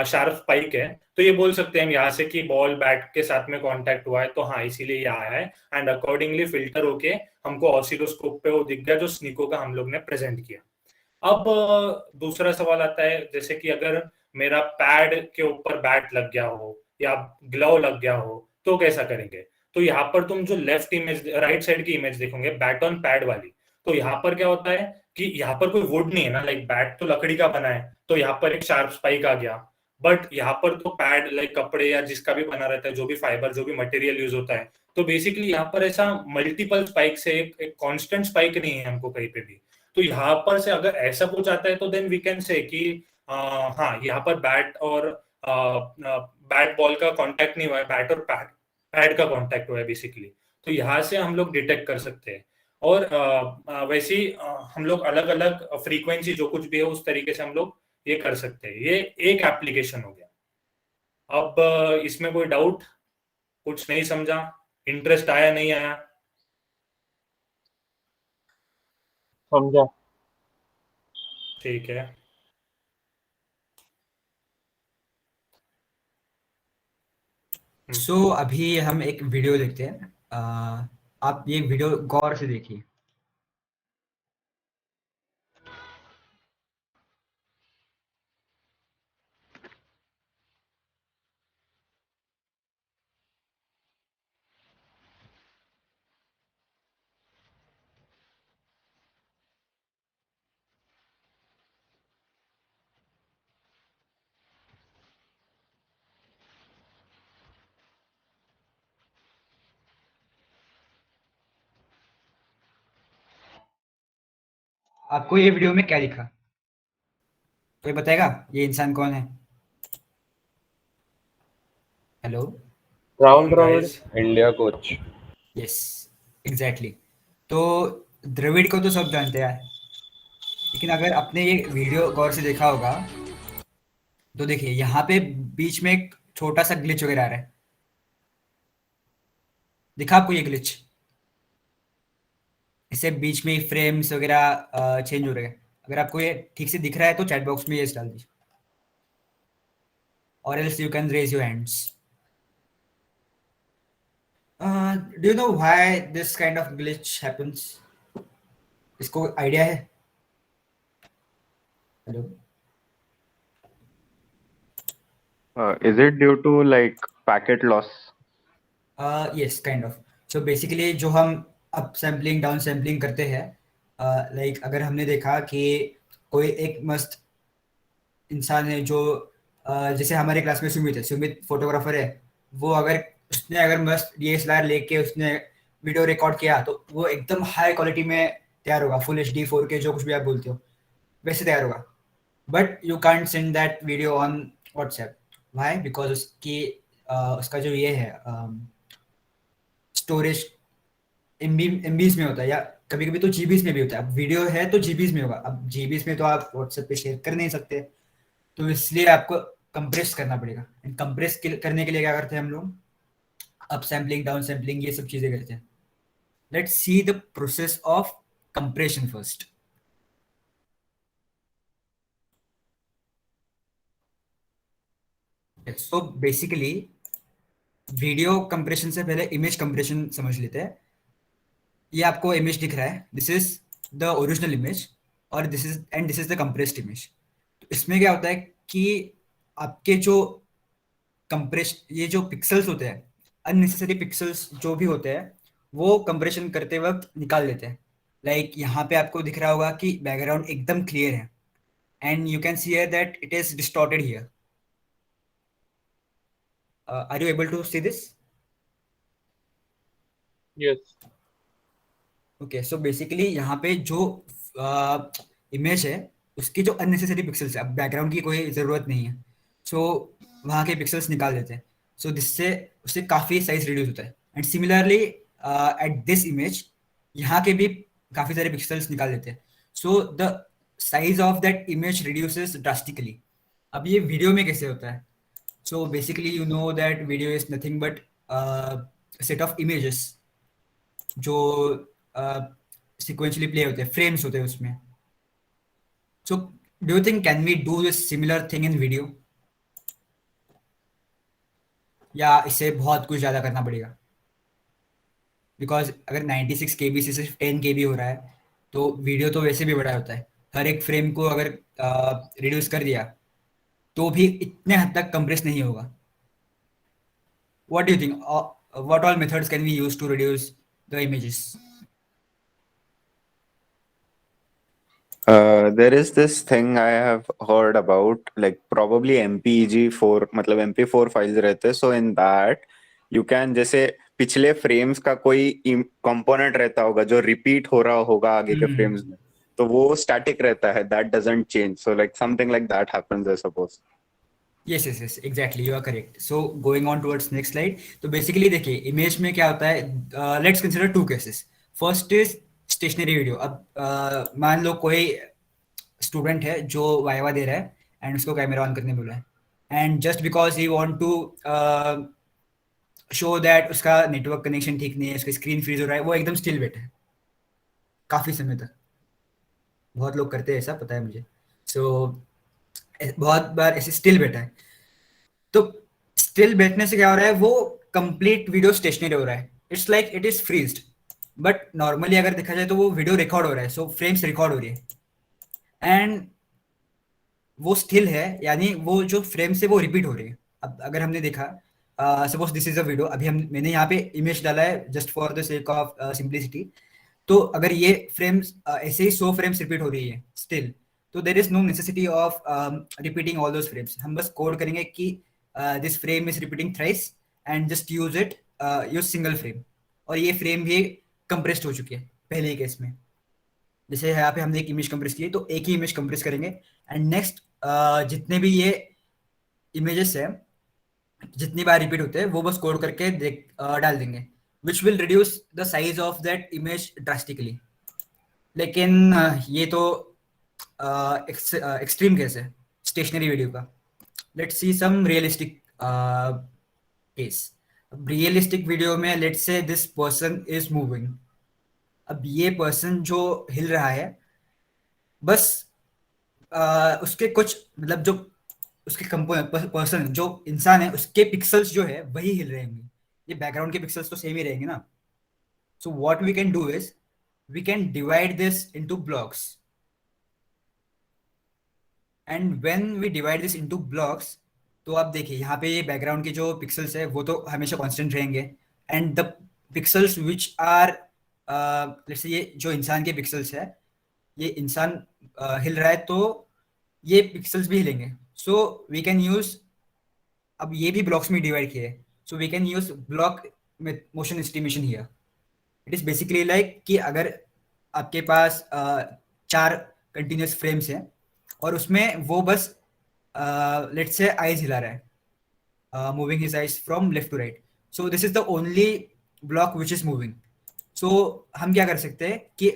शार्प स्पाइक है, तो ये बोल सकते हैं हम यहाँ से कि बॉल बैट के साथ में कांटेक्ट हुआ है, तो हाँ इसीलिए ये आया है। एंड अकॉर्डिंगली फिल्टर होके हमको ऑसिलोस्कोप पे वो दिख गया जो स्निको का हम लोग ने प्रेजेंट किया। अब दूसरा सवाल आता है, जैसे कि अगर मेरा पैड के ऊपर बैट लग गया हो या ग्लव लग गया हो तो कैसा करेंगे। तो यहाँ पर तुम जो लेफ्ट इमेज, राइट साइड की इमेज देखोगे बैट ऑन पैड वाली, तो यहाँ पर क्या होता है कि यहाँ पर कोई वुड नहीं है ना, लाइक बैट तो लकड़ी का बना है, तो यहाँ पर एक शार्प स्पाइक आ गया। बट यहाँ पर तो पैड लाइक कपड़े या जिसका भी बना रहता है, जो भी फाइबर, जो भी मटेरियल यूज होता है, तो बेसिकली यहाँ पर ऐसा मल्टीपल स्पाइक से एक कांस्टेंट स्पाइक नहीं है हमको कहीं पे भी। तो यहाँ पर से अगर ऐसा कुछ आता है तो देन वी कैन से कि हाँ यहाँ पर बैट और बैट बॉल का कांटेक्ट नहीं हुआ है, बैट और पैड का कांटेक्ट हुआ है बेसिकली। तो यहाँ से हम लोग डिटेक्ट कर सकते हैं। और वैसे ही हम लोग अलग अलग फ्रीक्वेंसी जो कुछ भी है उस तरीके से हम लोग ये कर सकते हैं। ये एक एप्लीकेशन हो गया। अब इसमें कोई डाउट, कुछ नहीं समझा, इंटरेस्ट आया नहीं आया? समझा। ठीक है। सो अभी हम एक वीडियो देखते हैं। आप ये वीडियो गौर से देखिए। आपको ये वीडियो में क्या दिखा, कोई बताएगा ये इंसान कौन है? Hello, Rahul Dravid. India coach. Yes exactly. तो द्रविड़ को तो सब जानते हैं, लेकिन अगर आपने ये वीडियो गौर से देखा होगा तो देखिए यहाँ पे बीच में एक छोटा सा ग्लिच वगैरह आ रहा है। दिखा आपको ये ग्लिच? इससे बीच में फ्रेम्स वगैरह चेंज हो रहे हैं। अगर आपको ये ठीक से दिख रहा है तो चैट बॉक्स में यस डाल दीजिए, और else you can raise your hands. Do you know why this kind of glitch happens? इसको आइडिया है? Hello? Is it due to like packet loss? Yes, kind of. So basically जो हम up sampling down sampling करते हैं, like अगर हमने देखा कि कोई एक मस्त इंसान है जो जैसे हमारे क्लास में सुमित है, सुमित फोटोग्राफर है, वो अगर मस्त DSLR लेके उसने वीडियो रिकॉर्ड किया तो वो एकदम हाई क्वालिटी में तैयार होगा, फुल HD 4K जो कुछ भी आप बोलते हो वैसे तैयार होगा। But you can't send that video on WhatsApp. Why? Because उसका जो ये है स्टोरेज एमबीज में होता है, या कभी कभी तो जीबीज में भी होता है। अब वीडियो है तो जीबीज में होगा, अब जीबीज में तो आप व्हाट्सएप पे शेयर कर नहीं सकते, तो इसलिए आपको कंप्रेस करना पड़ेगा। एंड कंप्रेस करने के लिए क्या करते हैं हम लोग? अप सैम्पलिंग, डाउन सैम्पलिंग, ये सब चीजें करते हैं। Let's see the process of compression first. So basically video compression से पहले इमेज कंप्रेशन समझ लेते हैं। ये आपको इमेज दिख रहा है, this is the original image और this is the compressed image. तो इसमें क्या होता है कि आपके जो ये जो पिक्सल्स होते हैं, अननेसेसरी पिक्सल्स जो भी होते हैं, वो कंप्रेशन करते वक्त निकाल देते हैं। लाइक यहाँ पे आपको दिख रहा होगा कि बैकग्राउंड एकदम क्लियर है, and you can see that it is distorted here. Are you able to see this? Yes. Okay, so basically यहाँ पे जो इमेज है उसकी जो अननेसेसरी पिक्सल्स है, अब बैकग्राउंड की कोई ज़रूरत नहीं है, सो वहाँ के पिक्सल्स निकाल देते हैं। सो जिससे उससे काफ़ी साइज रिड्यूस होता है। And similarly at this image यहाँ के भी काफ़ी सारे पिक्सल्स निकाल देते हैं, so the size of that image reduces drastically. अब ये वीडियो में कैसे होता है? So basically you know that video is nothing but set of images जो सिक्वेंशली प्ले होते हैं, फ्रेम्स होते हैं उसमें। So do you think can we do this similar thing in video, या इससे बहुत कुछ ज़्यादा करना पड़ेगा? बिकॉज अगर 96 KB से सिर्फ 10 KB हो रहा है तो वीडियो तो वैसे भी बड़ा होता है। हर एक फ्रेम को अगर रिड्यूस कर दिया तो भी इतने हद तक कंप्रेस नहीं होगा। What do you think, what all methods can we use to reduce the images? There is this thing I have heard about, like probably MPEG-4, मतलब MP4 files रहते हैं, so in that you can, जैसे पिछले frames का कोई component रहता होगा जो repeat हो रहा होगा आगे के frames में, तो वो static रहता है, that doesn't change, so like something like that happens, I suppose. Yes, exactly, you are correct. So going on towards next slide, तो basically देखिए इमेज में क्या होता है, let's consider two cases. First is stationary video. अब मान लो कोई student है जो वाइवा दे रहा है एंड उसको कैमरा ऑन करने बोला है, and just because he want to show that उसका नेटवर्क कनेक्शन ठीक नहीं है, उसका स्क्रीन फ्रीज हो रहा है, वो एकदम स्टिल बैठा है काफ़ी समय तक। बहुत लोग करते हैं ऐसा, पता है मुझे। सो बहुत बार ऐसे स्टिल बैठा है, तो स्टिल बैठने से क्या हो रहा है, वो कंप्लीट वीडियो स्टेशनरी हो रहा है, it's like it is freezed. But normally अगर देखा जाए तो वो वीडियो रिकॉर्ड हो रहा है, सो फ्रेम्स रिकॉर्ड हो रही है, एंड वो स्टिल है, यानी वो जो फ्रेम से वो रिपीट हो रही है। अब अगर हमने देखा, suppose this is a video, अभी मैंने यहाँ पे इमेज डाला है just for the sake of simplicity, तो अगर ये फ्रेम्स ऐसे ही 100 फ्रेम्स रिपीट हो रही है स्टिल, तो there is no necessity of repeating all those frames. हम बस कोड करेंगे कि this frame is repeating thrice and just use it, use single frame, और ये फ्रेम भी कंप्रेस्ड हो चुकी है पहले ही केस में। जैसे यहाँ पे हमने एक इमेज कंप्रेस की है, तो एक ही इमेज कंप्रेस करेंगे, एंड नेक्स्ट जितने भी ये इमेजेस है जितनी बार रिपीट होते हैं वो बस कोड करके डाल देंगे, which will reduce the size of that image drastically. लेकिन ये तो एक्सट्रीम केस है स्टेशनरी वीडियो का। Let's see some realistic case. Realistic video में let's say this person is moving, अब ये पर्सन जो हिल रहा है, बस उसके कुछ मतलब जो उसके पर्सन जो इंसान है उसके पिक्सल्स जो है वही हिल रहे होंगे, ये बैकग्राउंड के पिक्सल्स तो सेम ही रहेंगे ना. So what we can do is we can divide this into blocks, and when we divide this into blocks, तो आप देखिए यहाँ पे ये बैकग्राउंड के जो पिक्सल्स है वो तो हमेशा कांस्टेंट रहेंगे, and the pixels which are जैसे ये जो इंसान के पिक्सल्स है, ये इंसान हिल रहा है तो ये पिक्सल्स भी हिलेंगे. सो वी कैन यूज, अब ये भी ब्लॉक्स में डिवाइड किए, so we can use block motion estimation here. It is basically like कि अगर आपके पास 4 कंटिन्यूस फ्रेम्स हैं और उसमें वो बस लेट्स से आइज हिला रहा है, moving his eyes from left to right, so this is the only block which is moving. So हम क्या कर सकते हैं कि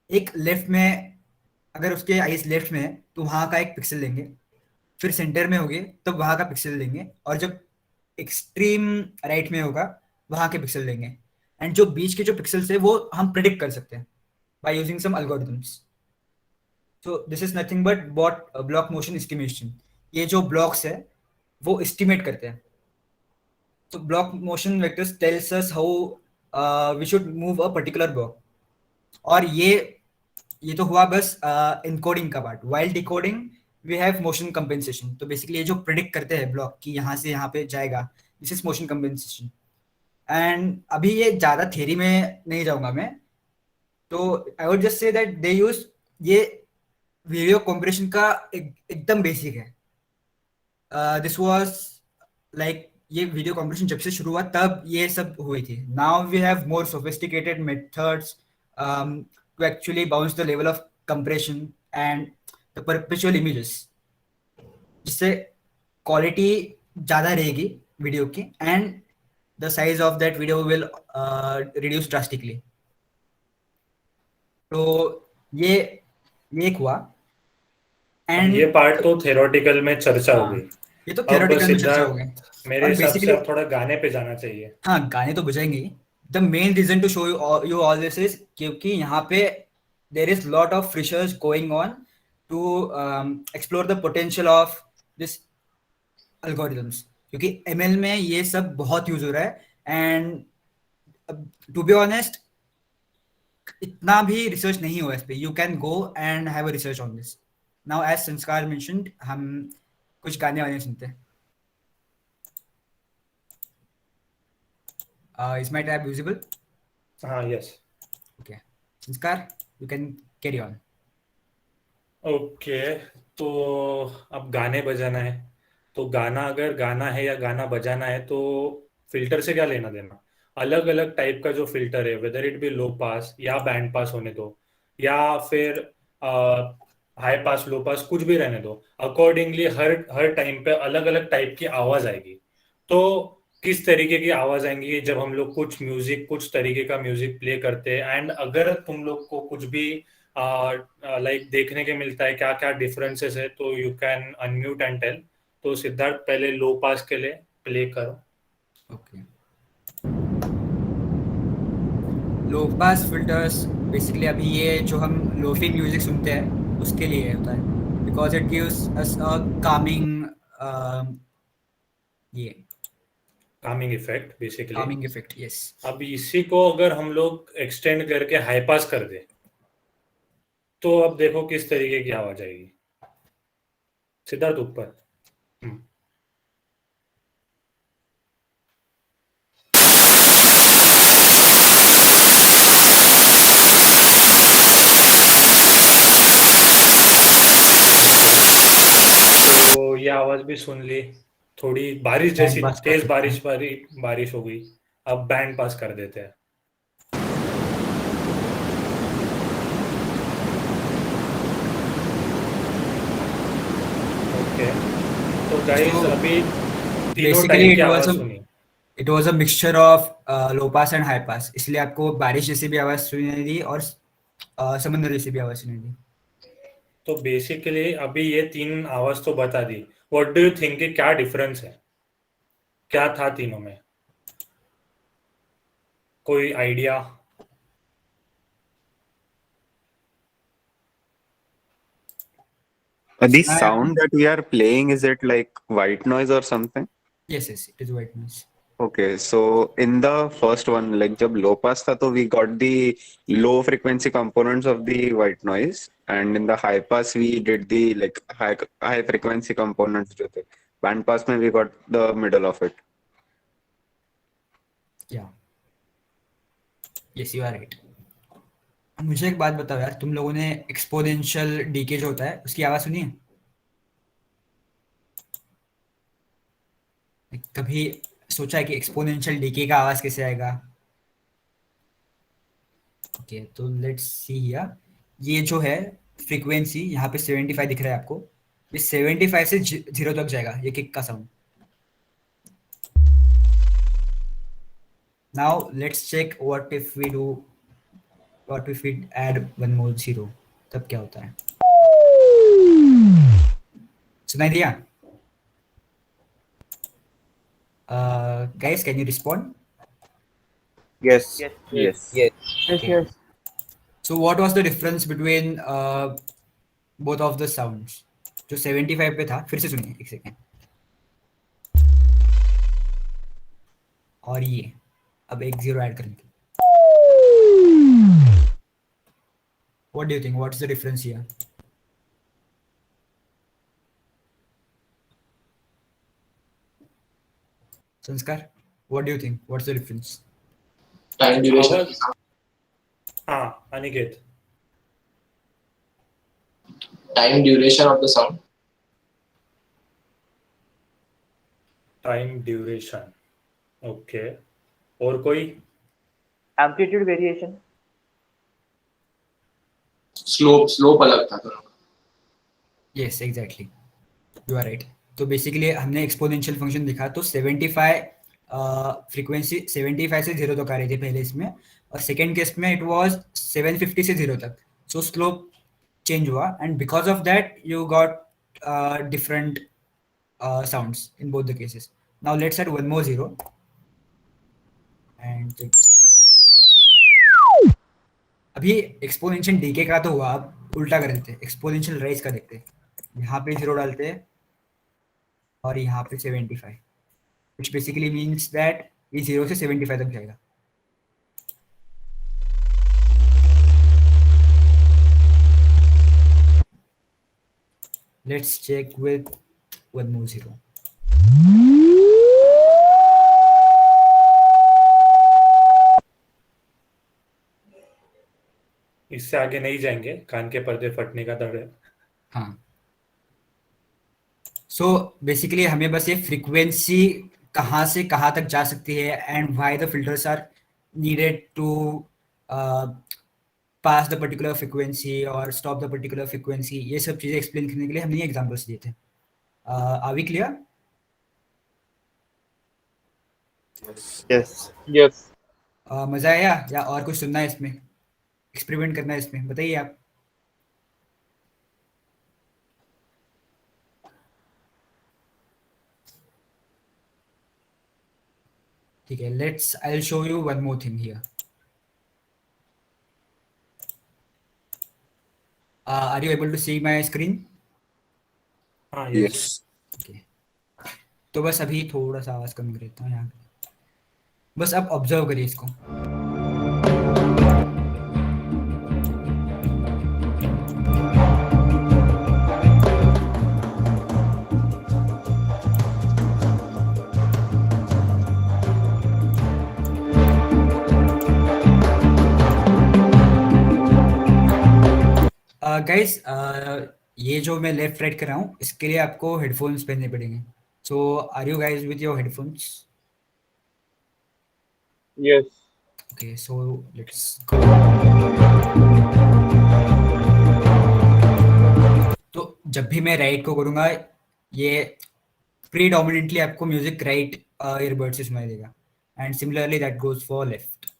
एक लेफ्ट में, अगर उसके आइज लेफ्ट में है तो वहाँ का एक पिक्सल लेंगे, फिर सेंटर में होगे तब वहाँ का पिक्सल लेंगे, और जब एक्सट्रीम राइट में होगा वहाँ के पिक्सल लेंगे, एंड जो बीच के जो पिक्सल्स है वो हम प्रिडिक्ट कर सकते हैं by using some algorithms. So this is nothing but block motion estimation. ये जो ब्लॉक्स है वो एस्टिमेट करते हैं. तो block motion vectors tells us how we should move a particular block. और ये तो हुआ बस इनकोडिंग का part. While decoding we have motion compensation. तो बेसिकली ये जो प्रिडिक्ट करते हैं ब्लॉक कि यहाँ से यहाँ पे जाएगा, this is motion compensation. And अभी ये ज़्यादा थ्योरी में नहीं जाऊंगा मैं, तो I would just say that they use ये वीडियो कंप्रेशन का एकदम बेसिक है. दिस वाज लाइक ये वीडियो कंप्रेशन जब से शुरू हुआ तब ये सब हुई थी. Now we have more sophisticated methods to actually bounce the level of compression and the perpetual images, जिससे क्वालिटी ज़्यादा रहेगी वीडियो की, and the size of that video will reduce drastically. तो ये एक हुआ. एंड ये पार्ट तो थ्योरेटिकल में चर्चा हो गई. ये तो थ्योरेटिकल में चर्चा हो गई. मेरे हिसाब से अब थोड़ा गाने पे जाना चाहिए. हाँ, गाने तो बजाएंगे. The main reason to show you all this is क्योंकि यहाँ पे there is lot of research going on to explore the potential of this algorithms, क्योंकि ML में ये सब बहुत यूज हो रहा है. एंड टू बी ऑनेस्ट इतना भी रिसर्च नहीं हुआ इस पे. You can go and have a research on this. Now as Sanskar mentioned, हम कुछ गाने वाने सुनते हैं. Is my tab visible? Yes. Okay. Sanskar, you can carry on. Okay. तो अब गाने बजाना है, तो गाना अगर गाना है या गाना बजाना है तो फिल्टर से क्या लेना देना. अलग अलग टाइप का जो फिल्टर है, वेदर इट बी लो पास या बैंड पास होने दो, या फिर हाई पास लो पास, कुछ भी रहने दो, अकॉर्डिंगली हर टाइम पे अलग अलग टाइप की आवाज आएगी. तो किस तरीके की आवाज आएंगी जब हम लोग कुछ तरीके का म्यूजिक प्ले करते हैं. एंड अगर तुम लोग को कुछ भी लाइक देखने के मिलता है क्या क्या डिफरेंसेस है, तो you can unmute and tell. तो सिद्धार्थ पहले लो पास के लिए प्ले करो. Okay. Low pass filters basically अभी ये जो हम लोफी म्यूजिक सुनते हैं उसके लिए होता है, because it gives us a Kameng Kameng effect, basically Kameng effect. Yes. अब इसी को अगर हम लोग एक्सटेंड करके हाई पास कर दे तो अब देखो किस तरीके की आवाज आएगी. सिद्धार्थ ऊपर. तो ये आवाज भी सुन ली, थोड़ी बारिश जैसी तेज बारिश हो गई. अब बैंड पास कर देते हैं. ओके. तो गाइस अभी तीनों टाइप की आवाज सुनी. It was a mixture of low pass and high pass, इसलिए आपको बारिश जैसी भी आवाज सुनाई दी और समुद्र जैसी भी आवाज सुनाई दी. तो बेसिकली अभी ये 3 आवाज तो बता दी. व्हाट डू यू थिंक कि क्या डिफरेंस है, क्या था तीनों में? कोई idea? The Now, sound that we are playing, is it like white noise or something? yes, it is white noise. Okay, so in the first one, like जब low pass था तो we got the low frequency components of the white noise, and in the high pass we did the like high frequency components जो थे. Band pass में we got the middle of it. Yeah. Yes, you are right. मुझे एक बात बताओ यार, तुम लोगों ने एक्सपोनेंशियल डीके जो होता है उसकी आवाज सुनी है? कभी सोचा है कि एक्सपोनेंशियल डीके का आवाज कैसे आएगा? ओके, तो लेट्स सी हियर. ये जो है फ्रीक्वेंसी यहाँ पे 75 दिख रहा है आपको. ये 75 से 0 तक जाएगा, ये किक का sound. Now let's check what if we add one more 0, तब क्या होता है? सुनाई दिया? Guys, can you respond? Yes. Okay. So what was the difference between both of the sounds? जो 75 पे था, फिर से सुनिए एक सेकेंड. और ये अब एक 0 ऐड करेंगे. What do you think? What's the difference here? Sanskar, what do you think? What's the difference? Time duration. आवाज हाँ Aniket Time duration of the sound. Time duration. Okay, और कोई? Amplitude variation. Slope अलग था थोड़ा. Yes, exactly. You are right. तो basically हमने exponential function दिखा, तो 75 फ्रीक्वेंसी 75 से 0 तक आ रही थी पहले इसमें, और सेकेंड केस में इट वाज 750 से 0 तक. सो स्लोप चेंज हुआ, and because of that you got different sounds in both the cases. Now let's add one more 0 and अभी एक्सपोनेंशियल डीके का तो हुआ, अब उल्टा कर देते, एक्सपोनेंशियल राइज का देखते. यहाँ पे 0 डालते हैं और यहाँ पे 75, which basically means that ये 0 से 75 तक जाएगा. Let's check with one more 0. इससे आगे नहीं जाएंगे, कान के पर्दे फटने का डर है. हाँ. सो बेसिकली हमें बस ये फ्रीक्वेंसी कहाँ से कहाँ तक जा सकती है, and why the filters are needed to pass the particular frequency और स्टॉप द पर्टिकुलर फ्रीक्वेंसी, ये सब चीज़ें एक्सप्लेन करने के लिए हमने ये एग्जांपल्स दिए थे. Are we clear? Yes. मज़ा आया या और कुछ सुनना है इसमें, एक्सपेरिमेंट करना है इसमें, बताइए आप. ठीक है, let's I will show you one more thing here. Are you able to see my screen? हाँ Yes. ओके, तो बस अभी थोड़ा सा आवाज कम कर देता हूँ यहाँ पे, बस आप ऑब्जर्व करिए इसको. गाइस, ये जो मैं लेफ्ट राइट कर रहा हूँ इसके लिए आपको हेडफोन्स पहनने पड़ेंगे. So are you guys with your headphones? Yes. Okay, so let's go. तो जब भी मैं राइट को करूँगा, ये प्रीडोमिनेंटली आपको म्यूजिक राइट ईयरबड से सुनाई देगा, and similarly that goes for left.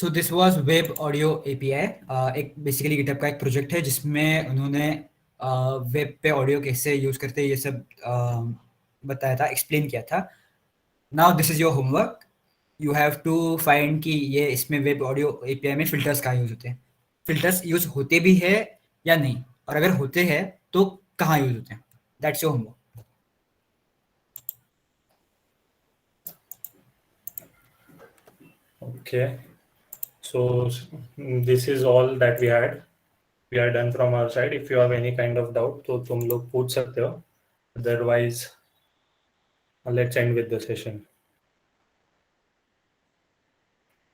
So this was web audio API, एक बेसिकली गिटहब का एक प्रोजेक्ट है जिसमें उन्होंने वेब पे ऑडियो कैसे यूज करते हैं ये सब बताया था, एक्सप्लेन किया था. Now this is your homework. You have to find कि ये इसमें वेब ऑडियो एपीआई में फिल्टर्स कहाँ यूज होते हैं, फिल्टर्स यूज होते भी है या नहीं, और अगर होते हैं तो कहाँ यूज होते हैं. That's your homework. Okay, so this is all that we had. We are done from our side. If you have any kind of doubt, तो तुम लोग पूछ सकते हो. Otherwise, let's end with the session.